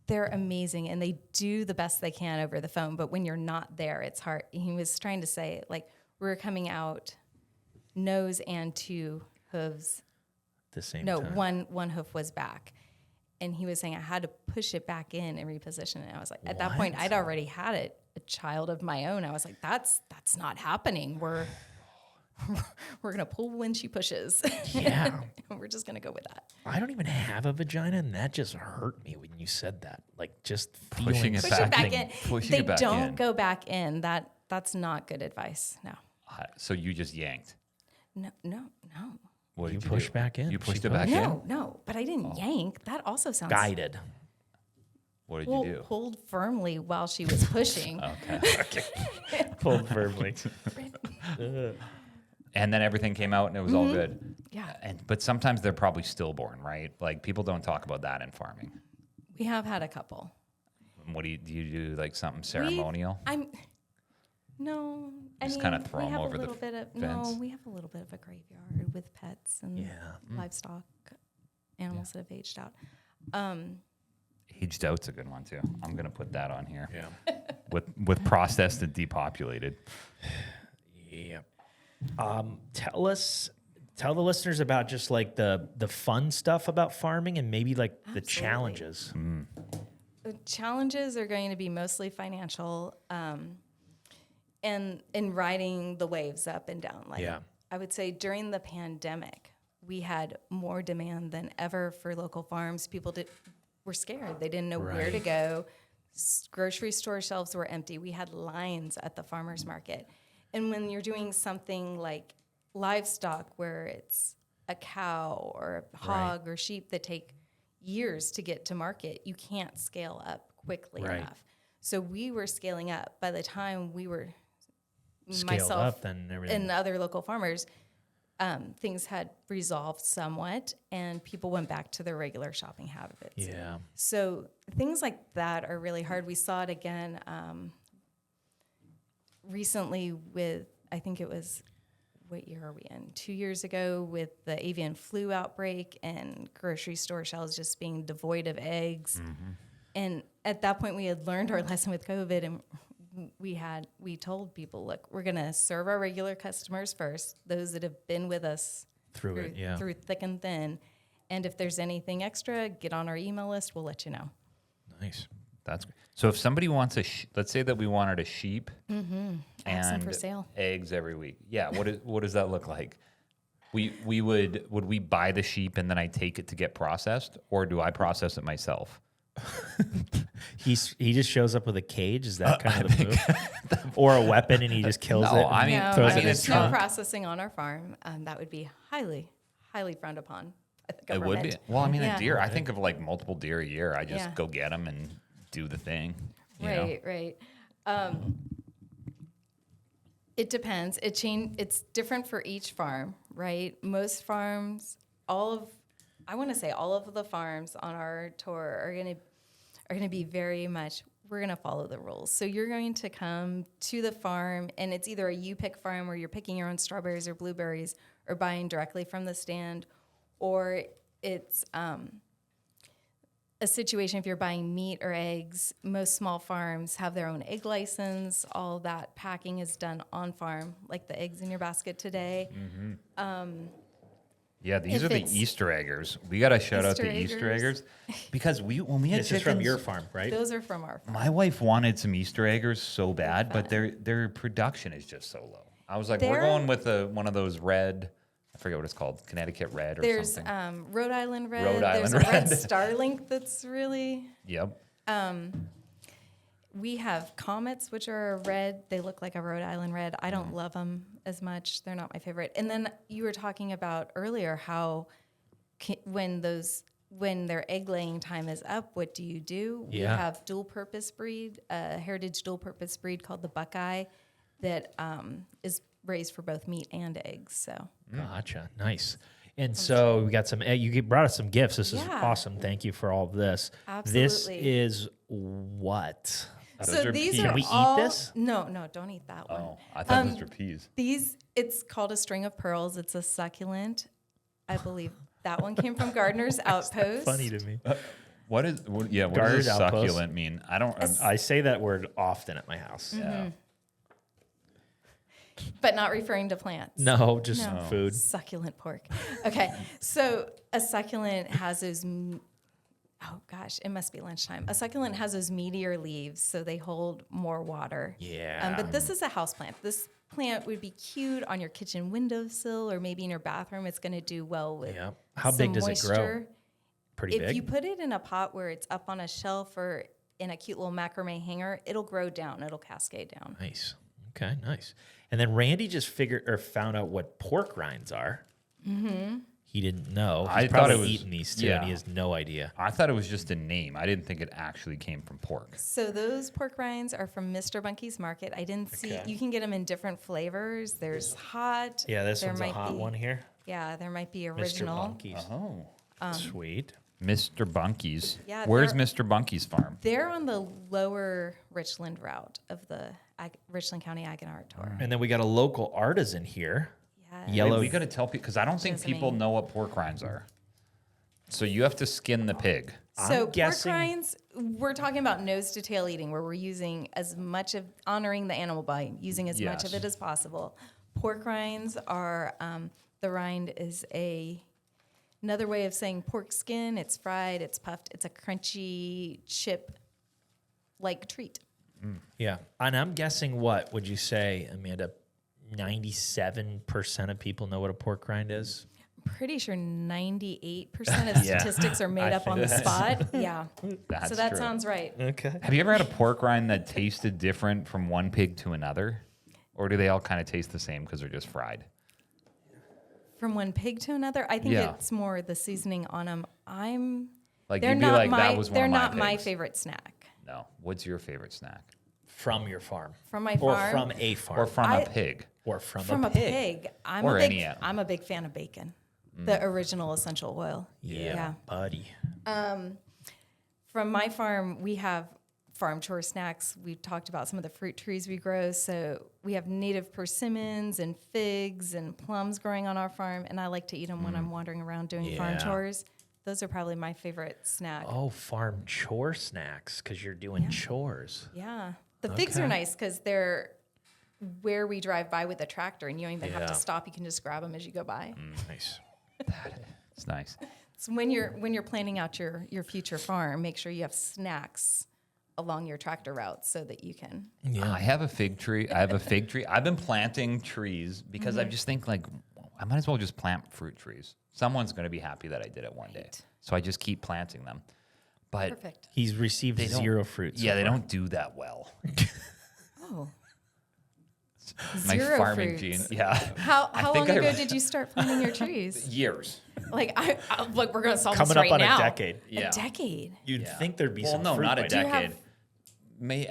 they're amazing, and they do the best they can over the phone. But when you're not there, it's hard. He was trying to say, we were coming out nose and 2 hooves. The same No, time. one hoof was back. And he was saying I had to push it back in and reposition it. And I was like, at that point, I'd already had a child of my own. I was like, that's not happening. We're gonna pull when she pushes. Yeah. We're just gonna go with that. I don't even have a vagina, and that just hurt me when you said that. Like just Pushing it Push back it back in. in. Pushing They it back don't in. go back in. That's not good advice. No. So you just yanked. No. What You did push do? back in? You pushed She it back in? No, but I didn't yank. That also sounds Guided. What did you do? pulled firmly while she was pushing. Okay. Pulled firmly. And then everything came out and it was all good. Yeah. But sometimes they're probably stillborn, right? Like people don't talk about that in farming. We have had a couple. And what do you do? Like something ceremonial? No. Just kinda throw 'em over the fence. fence? No, we have a little bit of a graveyard with pets and livestock, animals that have aged out. Aged out's a good one too. I'm gonna put that on here. Yeah. With processed and depopulated. Yeah. Tell the listeners about just like the fun stuff about farming and maybe like the challenges. The challenges are going to be mostly financial, and in riding the waves up and down. I would say during the pandemic, we had more demand than ever for local farms. People were scared. They didn't know where to go. Grocery store shelves were empty. We had lines at the farmers market. And when you're doing something like livestock, where it's a cow or a hog or sheep that take years to get to market, you can't scale up quickly enough. So we were scaling up. By the time we were, myself and other local farmers, things had resolved somewhat, and people went back to their regular shopping habits. Yeah. So things like that are really hard. We saw it again recently with, I think it was, what year are we in? 2 years ago with the avian flu outbreak and grocery store shelves just being devoid of eggs. Mm-hmm. And at that point, we had learned our lesson with COVID, and we told people, look, we're going to serve our regular customers first, those that have been with us through thick and thin. And if there's anything extra, get on our email list. We'll let you know. Nice. That's great. So if somebody wants let's say that we wanted a sheep and for sale. Eggs every week. Yeah. What does that look like? Would we buy the sheep and then I take it to get processed, or do I process it myself? He just shows up with a cage. Is that kind of the move? Or a weapon and he just kills it? I mean, No, throws it in there's his no trunk? processing on our farm. That would be highly, highly frowned upon by the It government. would be. Well, I mean, Yeah. a deer. I think of like multiple deer a year. I just Yeah. go get them and do the thing. You know? Right. It depends. It's different for each farm, right? Most farms, I want to say all of the farms on our tour are going to be very much, we're going to follow the rules. So you're going to come to the farm, and it's either a you-pick farm where you're picking your own strawberries or blueberries or buying directly from the stand, or it's a situation if you're buying meat or eggs. Most small farms have their own egg license. All that packing is done on farm, like the eggs in your basket today. Yeah, these If are the it's- Easter eggers. We got to shout out the Easter Easter eggers. eggers because when we had This is chickens, from your farm, right? Those are from our farm. my wife wanted some Easter eggers so bad, but their production is just so low. I was like, we're They're- going with one of those red. I forget what it's called, Connecticut red or There's something. Rhode Island red. Rhode Island There's a red red. Starlink that's really. Yep. We have comets, which are red. They look like a Rhode Island red. I don't love them as much. They're not my favorite. And then you were talking about earlier how when their egg laying time is up, what do you do? We Yeah. have dual purpose breed, a heritage dual purpose breed called the Buckeye that is raised for both meat and eggs. So Gotcha. Nice. And so we got some. You brought us some gifts. This is Yeah. awesome. Thank you for all of this. This Absolutely. is what? So are these peas. are Can we eat all, this? No, don't eat that one. Oh, I thought those were peas. It's called a string of pearls. It's a succulent. I believe that one came from Gardener's Outpost. Funny to me. What does Guarded outpost. succulent mean? I don't. I say that word often at my house. Yeah. But not referring to plants. No, just No. food. Succulent pork. Okay, so a succulent has those. Oh gosh, it must be lunchtime. A succulent has those meatier leaves, so they hold more water. Yeah. But this is a houseplant. This plant would be cute on your kitchen windowsill or maybe in your bathroom. It's going to do well with. Yeah. How big some does it grow? moisture. Pretty If big. you put it in a pot where it's up on a shelf or in a cute little macrame hanger, it'll grow down. It'll cascade down. Nice. Okay, nice. And then Randy just found out what pork rinds are. Mm-hmm. He didn't know. He's I thought probably it was- eaten these too, yeah. and he has no idea. I thought it was just a name. I didn't think it actually came from pork. So those pork rinds are from Mr. Bunky's Market. I didn't see. Okay. You can get them in different flavors. There's hot. Yeah, this there one's a might hot be- one here. Yeah, there might be Mr. original. Bunky's. Oh, Sweet. Mr. Bunky's. Yeah, Where's they're- Mr. Bunky's farm? They're on the lower Richland route of the Richland County Ag and Art Tour. And then we got a local artisan here. Yeah. Yellow. We got to tell people because I don't think Doesn't people mean- know what pork rinds are. So you have to skin the pig. So pork guessing- rinds, we're talking about nose to tail eating, where we're using as much of honoring the animal by using as much of Yes. it as possible. Pork rinds are the rind is another way of saying pork skin. It's fried, it's puffed, it's a crunchy chip like treat. Yeah. And I'm guessing what would you say, Amanda? 97% of people know what a pork rind is. Pretty sure 98% of Yeah. statistics are made I up on the think spot. Yeah. That's So that true. sounds right. Okay. Have you ever had a pork rind that tasted different from one pig to another? Or do they all kind of taste the same because they're just fried? From one pig to another, I think Yeah. it's more the seasoning on them. Like They're you'd be not like, my. that was one They're of my not my pigs. favorite snack No. What's your favorite snack? From your farm. from my Or farm. from a farm. Or from I- a pig? Or from from a a pig. pig. I'm Or a big. any animal. I'm a big fan of bacon, the original essential oil. Yeah, buddy. From my farm, we have farm chore snacks. We've talked about some of the fruit trees we grow. So we have native persimmons and figs and plums growing on our farm, and I like to eat them when I'm wandering around doing farm Yeah. chores. Those are probably my favorite snack. Oh, farm chore snacks because you're doing chores. Yeah. The figs are Okay. nice because they're where we drive by with a tractor, and you don't even have Yeah. to stop. You can just grab them as you go by. Nice. It's nice. So when you're planning out your future farm, make sure you have snacks along your tractor route so that you can. Yeah. I have a fig tree. I've been planting trees because Mm-hmm. I just think like I might as well just plant fruit trees. Someone's going to be happy that I did it one day. Right. So I just keep planting them. But Perfect. He's received They don't- zero fruit. so yeah, they far. don't do that well. Oh, My Zero farming fruits. gene. Yeah. How think long I- ago did you start planting your trees? Years. Like, look, we're gonna solve Coming this up right on now. a decade. Yeah. A decade. You'd Yeah. think there'd be Well, some no, fruit not a by Do you now. decade. have-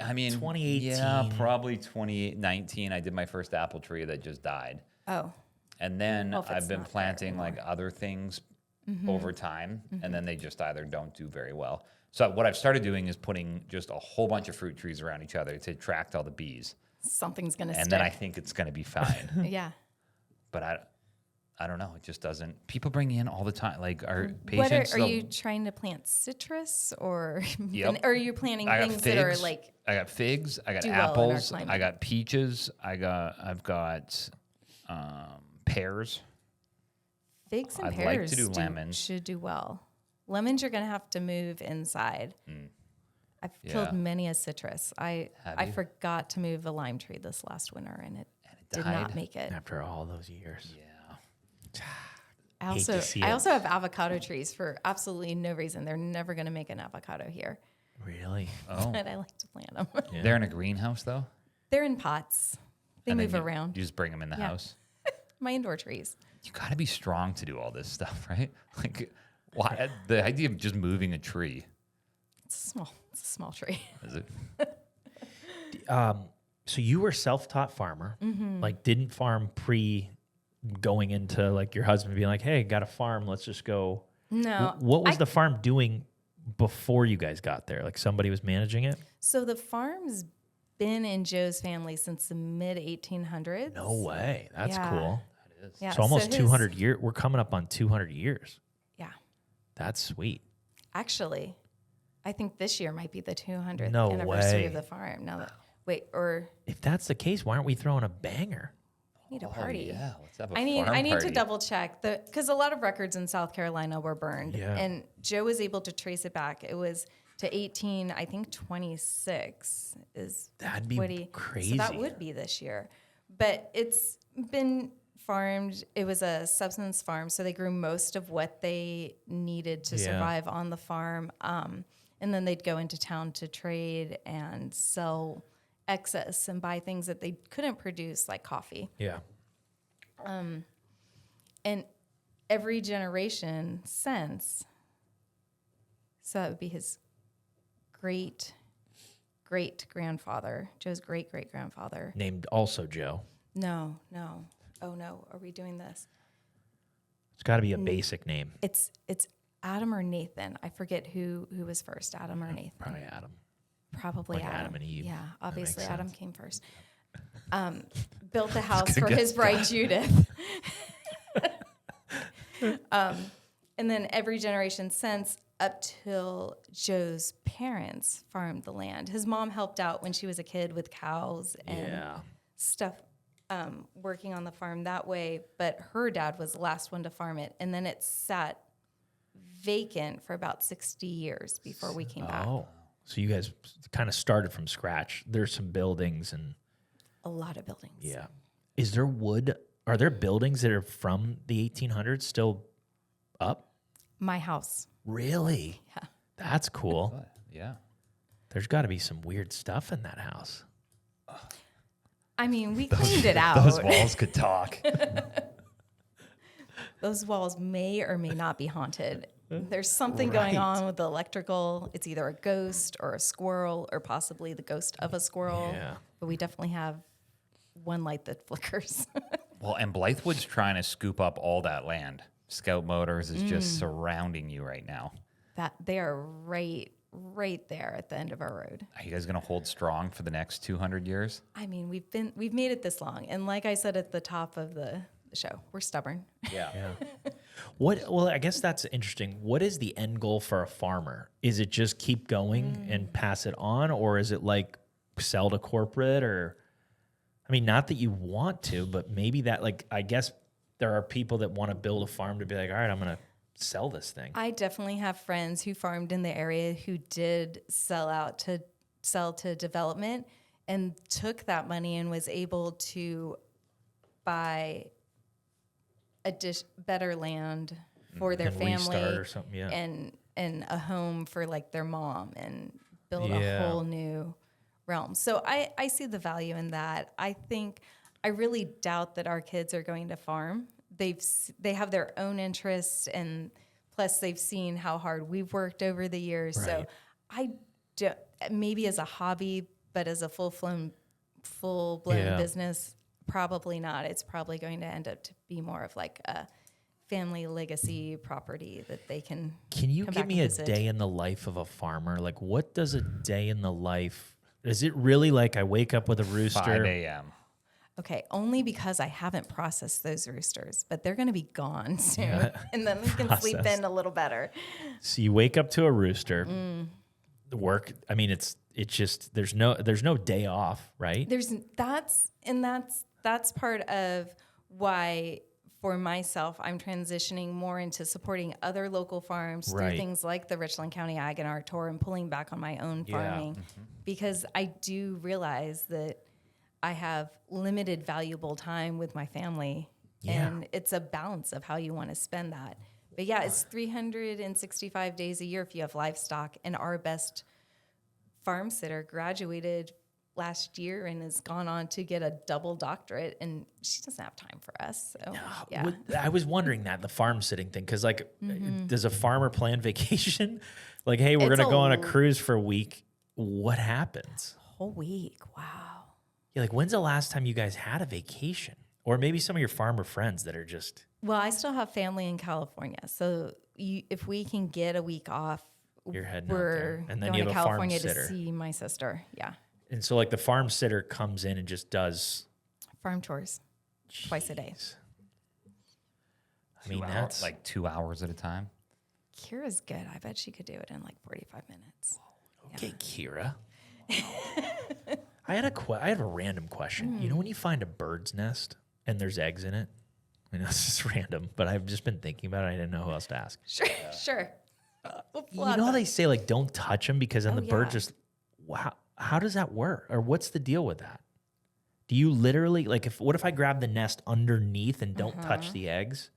I mean, 2018. Yeah, probably 2019. I did my first apple tree that just died. Oh, And then Well, if I've it's been not there planting like anymore. other things over time, and then they just either don't do very well. So what I've started doing is putting just a whole bunch of fruit trees around each other to attract all the bees, something's gonna and stick. then I think it's going to be fine. Yeah. But I don't know. It just doesn't. People bring in all the time. Like our What patients. are you trying to plant citrus or Yep. or are you planting I got things figs. that are like I got figs. I got do well in our apples. climate? I got peaches. I've got pears. figs and I'd like pears to do lemons. should do well. Lemons you're gonna have to move inside. I've Yeah. killed many a citrus. I you? forgot to move a lime tree this last winter and it did died? not make it. After all those years. Yeah. I Hate to also see I it. also have avocado trees for absolutely no reason. They're never gonna make an avocado here. Really? Oh, But I like to plant them. Yeah. they're in a greenhouse though. They're in pots. They And then move you- around. You just bring them in the Yeah. house. My indoor trees. You got to be strong to do all this stuff, right? Like, why the idea of just moving a tree? It's a small tree. Is it? So you were self-taught farmer, like didn't farm pre going into like your husband being like, hey, got a farm, let's just go. No. What was the farm doing before you guys got there? Like somebody was managing it? So the farm's been in Joe's family since the mid 1800s. No way. That's Yeah. cool. That is. Yeah, So almost his- 200 years. We're coming up on 200 years. Yeah. That's sweet. Actually, I think this year might be the 200th No anniversary way. of the farm. Now that or If that's the case, why aren't we throwing a banger? we need a Oh, party. yeah, let's have a I need farm to party. double check because a lot of records in South Carolina were burned, Yeah. and Joe was able to trace it back. It was to 26 is That'd be what he, crazy. So that would be this year, but it's been farmed. It was a subsistence farm, so they grew most of what they needed to Yeah. survive on the farm, and then they'd go into town to trade and sell excess and buy things that they couldn't produce, like coffee. Yeah. And every generation since, so that would be his great grandfather, Joe's great grandfather. Named also Joe. No. Oh no, are we doing this? It's got to be a basic name. It's Adam or Nathan. I forget who was first, Adam or Nathan. Probably Adam. Probably Like Adam and Eve. Yeah, That obviously makes Adam sense. came first. Built the house for gonna his bride Judith. And then every generation since, up till Joe's parents farmed the land. His mom helped out when she was a kid with cows and Yeah. stuff, working on the farm that way. But her dad was the last one to farm it, and then it sat vacant for about 60 years before we came back. Oh. So you guys kind of started from scratch. There's some buildings and A lot of buildings. yeah. Is there wood? Are there buildings that are from the 1800s still up? My house. Really? Yeah. That's cool. What? Yeah. There's got to be some weird stuff in that house. I mean, we cleaned it out. Those walls could talk. Those walls may or may not be haunted. There's something going Right. on with the electrical. It's either a ghost or a squirrel or possibly the ghost of a squirrel. Yeah. But we definitely have one light that flickers. Well, and Blythewood's trying to scoop up all that land. Scout Motors is just surrounding you right now. That they are right there at the end of our road. Are you guys going to hold strong for the next 200 years? I mean, we've made it this long, and like I said at the top of the show, we're stubborn. Yeah. Well, I guess that's interesting. What is the end goal for a farmer? Is it just keep going and pass it on, or is it like sell to corporate? Or, I mean, not that you want to, but maybe that, like, I guess there are people that want to build a farm to be like, all right, I'm going to sell this thing. I definitely have friends who farmed in the area who did sell to development and took that money and was able to buy better land for their And family restart or something, yeah. and a home for like their mom and build Yeah. a whole new realm. So I see the value in that. I think I really doubt that our kids are going to farm. They have their own interests, and plus they've seen how hard we've worked over the years. Right. So I do, maybe as a hobby, but as a full-blown business, probably not. It's probably going to end up to be more of like a family legacy property that they can. Can you come give back me and a visit. day in the life of a farmer? Like, what does a day in the life? Is it really like I wake up with a rooster? 5 a.m. Okay, only because I haven't processed those roosters, but they're going to be gone soon, and then we can sleep in a little better. So you wake up to a rooster. The work. I mean, it's just there's no day off, right? That's part of why for myself I'm transitioning more into supporting other local farms Right. through things like the Richland County Ag and Art Tour and pulling back on my own farming because I do realize that I have limited valuable time with my family and it's a balance of how you want to spend that. But yeah, it's 365 days a year if you have livestock, and our best farm sitter graduated last year and has gone on to get a double doctorate, and she doesn't have time for us. So yeah. I was wondering that, the farm sitting thing, because like, does a farmer plan vacation? Like, hey, we're It's going to go on a a- cruise for a week. What happens? Whole week. Wow. Yeah, like, when's the last time you guys had a vacation? Or maybe some of your farmer friends that are just... Well, I still have family in California, so if we can get a week off, You're heading out we're there. And then going you to have a farm California to sitter. see my sister. Yeah, And so, like, the farm sitter comes in and just does... farm tours twice a day. I mean, 2 hours, that's... like 2 hours at a time. Kira's good. I bet she could do it in like 45 minutes. Okay, Kira. I have a random question. You know when you find a bird's nest and there's eggs in it? I know it's just random, but I've just been thinking about it. I didn't know who else to ask. Sure. You know how they say, like, don't touch them because then the bird yeah. just... Wow. How does that work? Or what's the deal with that? Do you literally, like, what if I grab the nest underneath and don't touch the eggs?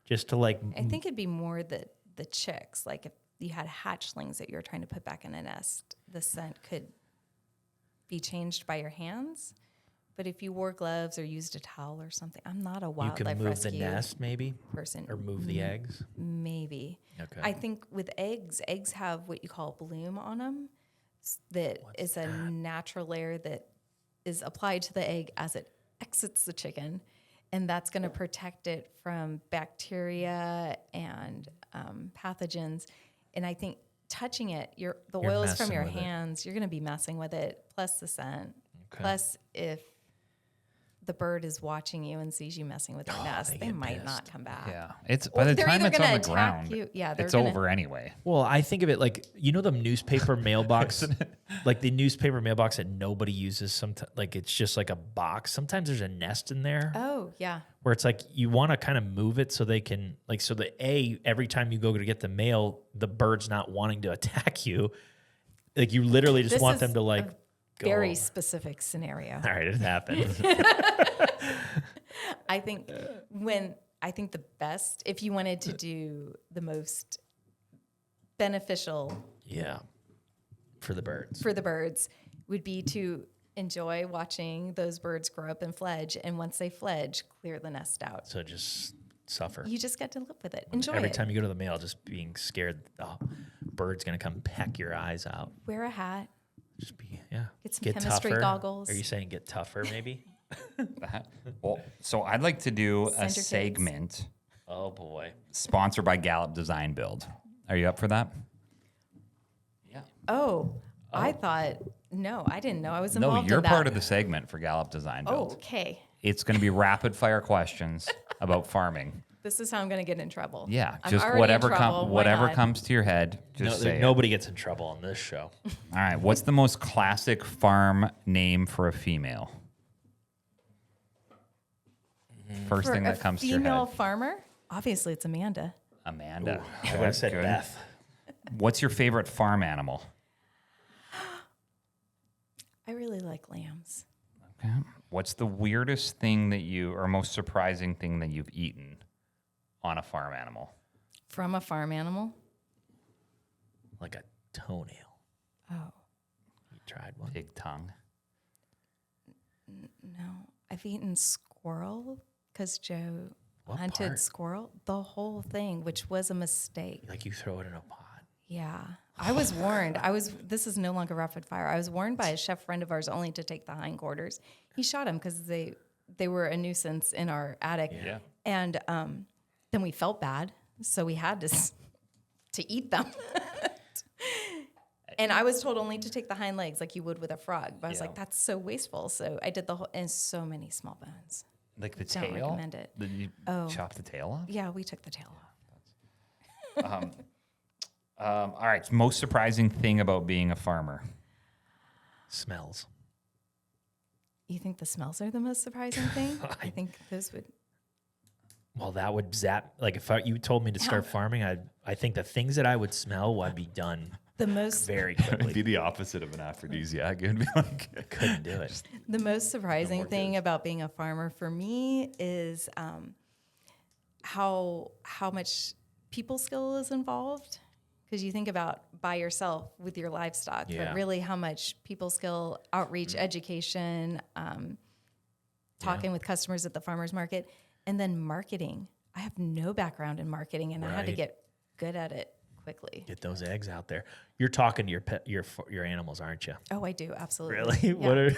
Just to, like... I think it'd be more the chicks. Like if you had hatchlings that you were trying to put back in a nest, the scent could be changed by your hands. But if you wore gloves or used a towel or something, I'm not a You wildlife can move rescue the nest, maybe? person. Or move the eggs? Maybe. Okay. I think with eggs have what you call bloom on them. That is a natural layer that is applied to the egg as it exits the chicken. And that's going to protect it from bacteria and pathogens. And I think touching it, the You're oils from messing your with it. hands, you're going to be messing with it, plus the scent. Okay. Plus, if the bird is watching you and sees you messing with their nest, they they get might pissed. not come back. Yeah, it's Or by the they're time either it's on gonna the attack ground. you- yeah, they're it's gonna- over anyway. Well, I think of it like, you know, the newspaper mailbox, like the newspaper mailbox that nobody uses. Sometimes, like, it's just like a box. Sometimes there's a nest in there Oh, yeah. where it's like you want to kind of move it so they can, like, so every time you go to get the mail, the bird's not wanting to attack you. Like, you literally just This want is them to, like, a go. very specific scenario. All right, it happened. I think the best, if you wanted to do the most beneficial Yeah, for the birds. for the birds, would be to enjoy watching those birds grow up and fledge. And once they fledge, clear the nest out. So just suffer. You just get to live with it. Enjoy Every it. time you go to the mail, just being scared, oh, bird's going to come peck your eyes out. Wear a hat. Just be, yeah. Get some chemistry tougher. goggles. Are you saying get tougher, maybe? Well, so I'd like to do Send a your kids. segment Oh, boy. sponsored by Gallup Design Build. Are you up for that? Yeah. Oh, I thought, no, I didn't know I was No, involved you're in that. part of the segment for Gallup Design Oh, Build. okay. It's going to be rapid fire questions about farming. This is how I'm going to get in trouble. Yeah, I'm just already in whatever trouble. Why whatever not? comes to your head, just say it. Nobody gets in trouble on this show. All right, what's the most classic farm name for a female? First For thing a that comes to your female head. farmer, obviously it's Amanda. Amanda. I would have said Good. Beth. What's your favorite farm animal? I really like lambs. Okay. What's the weirdest thing or most surprising thing that you've eaten on a farm animal? From a farm animal? Like a toenail. Oh, You tried one? Pig tongue. no. I've eaten squirrel because Joe What hunted part? squirrel. The whole thing, which was a mistake. Like you throw it in a pot. Yeah. I was warned. This is no longer rapid fire. I was warned by a chef friend of ours only to take the hindquarters. He shot them because they were a nuisance in our attic. Yeah. And then we felt bad, so we had to eat them. And I was told only to take the hind legs like you would with a frog. But I was like, that's so wasteful. So I did the whole, and so many small bones. Like the Don't tail? recommend it. Did you chop the tail off? Yeah, we took the tail off. All right. Most surprising thing about being a farmer? Smells. You think the smells are the most surprising thing? I think those would. Well, that would zap. Like if you told me to start farming, I think the things that I would smell, I'd be done The most very It'd quickly. be the opposite of an aphrodisiac. It'd be like, Couldn't do it. The most surprising thing about being a farmer for me is how much people skill is involved. Because you think about by yourself with your livestock, but really how much people skill, outreach, education, talking with customers at the farmer's market, and then marketing. I have no background in marketing, and I had to Right. get good at it quickly. Get those eggs out there. You're talking to your pet, your animals, aren't you? Oh, I do, absolutely. Really?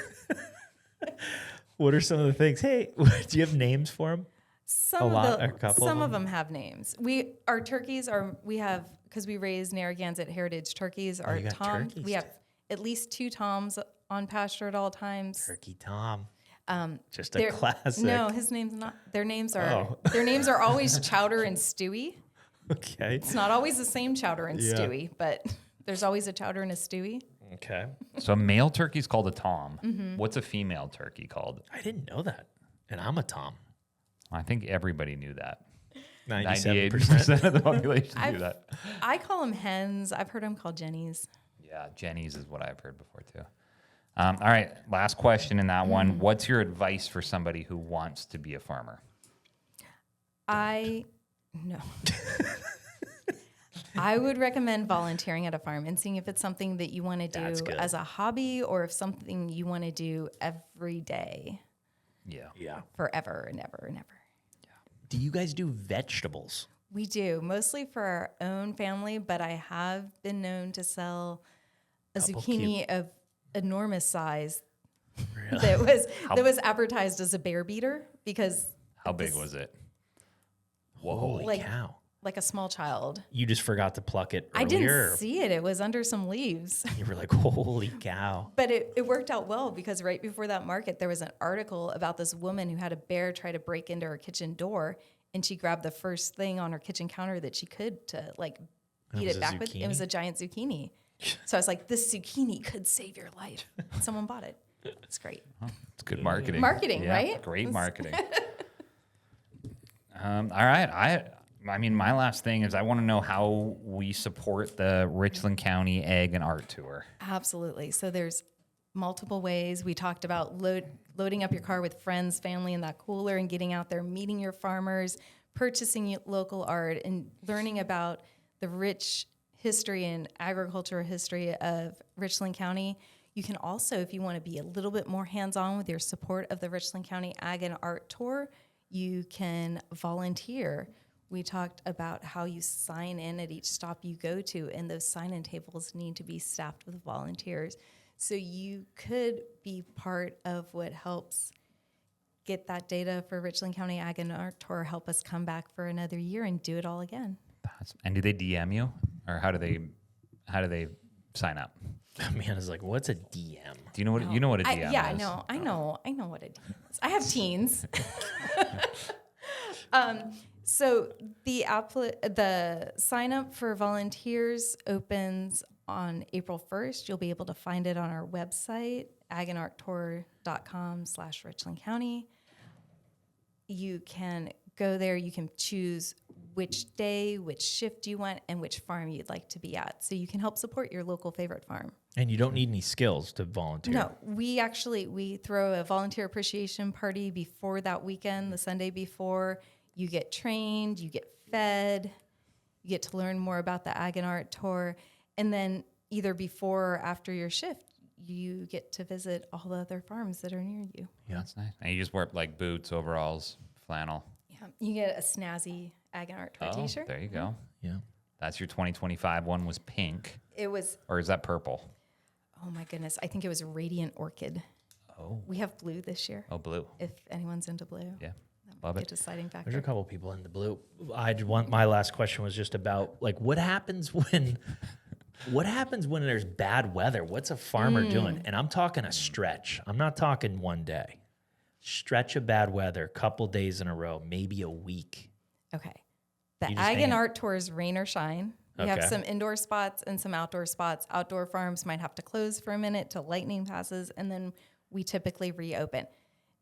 Yeah. What are some of the things? Hey, do you have names for them? Some a couple some of of them have names. Our turkeys because we raise Narragansett heritage turkeys. Our you got Tom, turkeys we have at least 2 Toms on pasture at all times. Turkey Tom. Just a They're- classic. No, his name's not. Their names are Oh. their names are always Chowder and Stewie. Okay. It's not always the same Chowder and Yeah. Stewie, but there's always a Chowder and a Stewie. Okay. so a male turkey's called a Tom. Mm-hmm. What's a female turkey called? I didn't know that. And I'm a Tom. I think everybody knew that. 97%. 98% of the population knew that. I call them hens. I've heard them called Jennies. Yeah, Jenny's is what I've heard before too. All right, last question in that Mm-hmm. one. What's your advice for somebody who wants to be a farmer? No. I would recommend volunteering at a farm and seeing if it's something that you want to That's do good. as a hobby or if something you want to do every day, Yeah. Yeah. forever and ever and ever. Do you guys do vegetables? We do, mostly for our own family, but I have been known to sell a zucchini of enormous size that was advertised as a bear beater because How big was it? Holy Like- cow. like a small child. You just forgot to pluck it earlier? I didn't see it. It was under some leaves. You were like, holy cow. But it worked out well because right before that market, there was an article about this woman who had a bear try to break into her kitchen door, and she grabbed the first thing on her kitchen counter that she could to like beat was it a back with. It was zucchini? a giant zucchini. So I was like, this zucchini could save your life. Someone bought it. It's great. It's good marketing. Marketing, Yeah, right? Great marketing. All right. I mean, my last thing is I want to know how we support the Richland County Ag and Art Tour. Absolutely. So there's multiple ways. We talked about loading up your car with friends, family in that cooler and getting out there, meeting your farmers, purchasing local art, and learning about the rich history and agricultural history of Richland County. You can also, if you want to be a little bit more hands-on with your support of the Richland County Ag and Art Tour, you can volunteer. We talked about how you sign in at each stop you go to, and those sign-in tables need to be staffed with volunteers. So you could be part of what helps get that data for Richland County Ag and Art Tour, help us come back for another year and do it all again. And do they DM you, or how do they sign up? Man is like, what's a DM? Do you know what you know what a DM Yeah, is? I know what a DM is. I have teens. So the sign up for volunteers opens on April 1st. You'll be able to find it on our website, agandarttour.com/Richland County. You can go there. You can choose which day, which shift you want, and which farm you'd like to be at. So you can help support your local favorite farm. And you don't need any skills to volunteer. No, we throw a volunteer appreciation party before that weekend, the Sunday before. You get trained, you get fed, you get to learn more about the Ag and Art Tour, and then either before or after your shift, you get to visit all the other farms that are near you. Yeah. That's nice. And you just wear like boots, overalls, flannel. Yeah, you get a snazzy Ag and Art Tour Oh, t-shirt. there you go. Yeah. That's your 2025 one was pink. It was, Or is that purple? oh my goodness, I think it was Radiant Orchid. Oh. We have blue this year, Oh, blue. if anyone's into blue. Yeah. That Love might be it. a deciding There's a factor. couple people in the blue. My last question was just about like what happens when there's bad weather? What's a farmer doing? And I'm talking a stretch. I'm not talking one day. Stretch of bad weather, couple days in a row, maybe a week. Okay. The You just Ag hang and it. Art Tours rain or shine. We have Okay. some indoor spots and some outdoor spots. Outdoor farms might have to close for a minute till lightning passes, and then we typically reopen.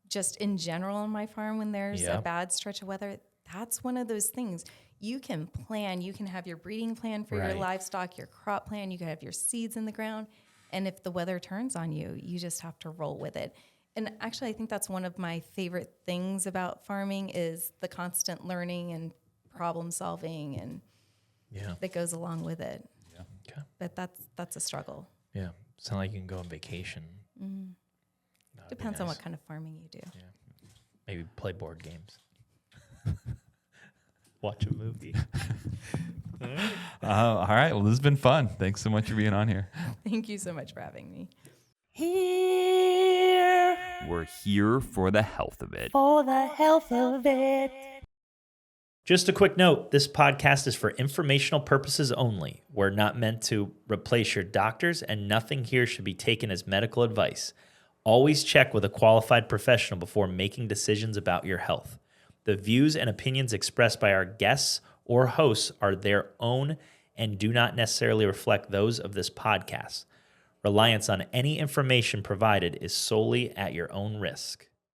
Just in general on my farm, when there's Yeah. a bad stretch of weather, that's one of those things. You can plan. You can have your breeding plan for your Right. livestock, your crop plan. You can have your seeds in the ground. And if the weather turns on you, you just have to roll with it. And actually, I think that's one of my favorite things about farming is the constant learning and problem solving and Yeah. that goes along with it. Okay. But that's a struggle. Yeah. It's not like you can go on vacation. That'd be Depends on nice. what kind of farming you do. Maybe play board games. Watch a movie. All right. Well, this has been fun. Thanks so much for being on here. Thank you so much for having me. Here We're here for the health of it. for the health of it. Just a quick note, this podcast is for informational purposes only. We're not meant to replace your doctors, and nothing here should be taken as medical advice. Always check with a qualified professional before making decisions about your health. The views and opinions expressed by our guests or hosts are their own and do not necessarily reflect those of this podcast. Reliance on any information provided is solely at your own risk.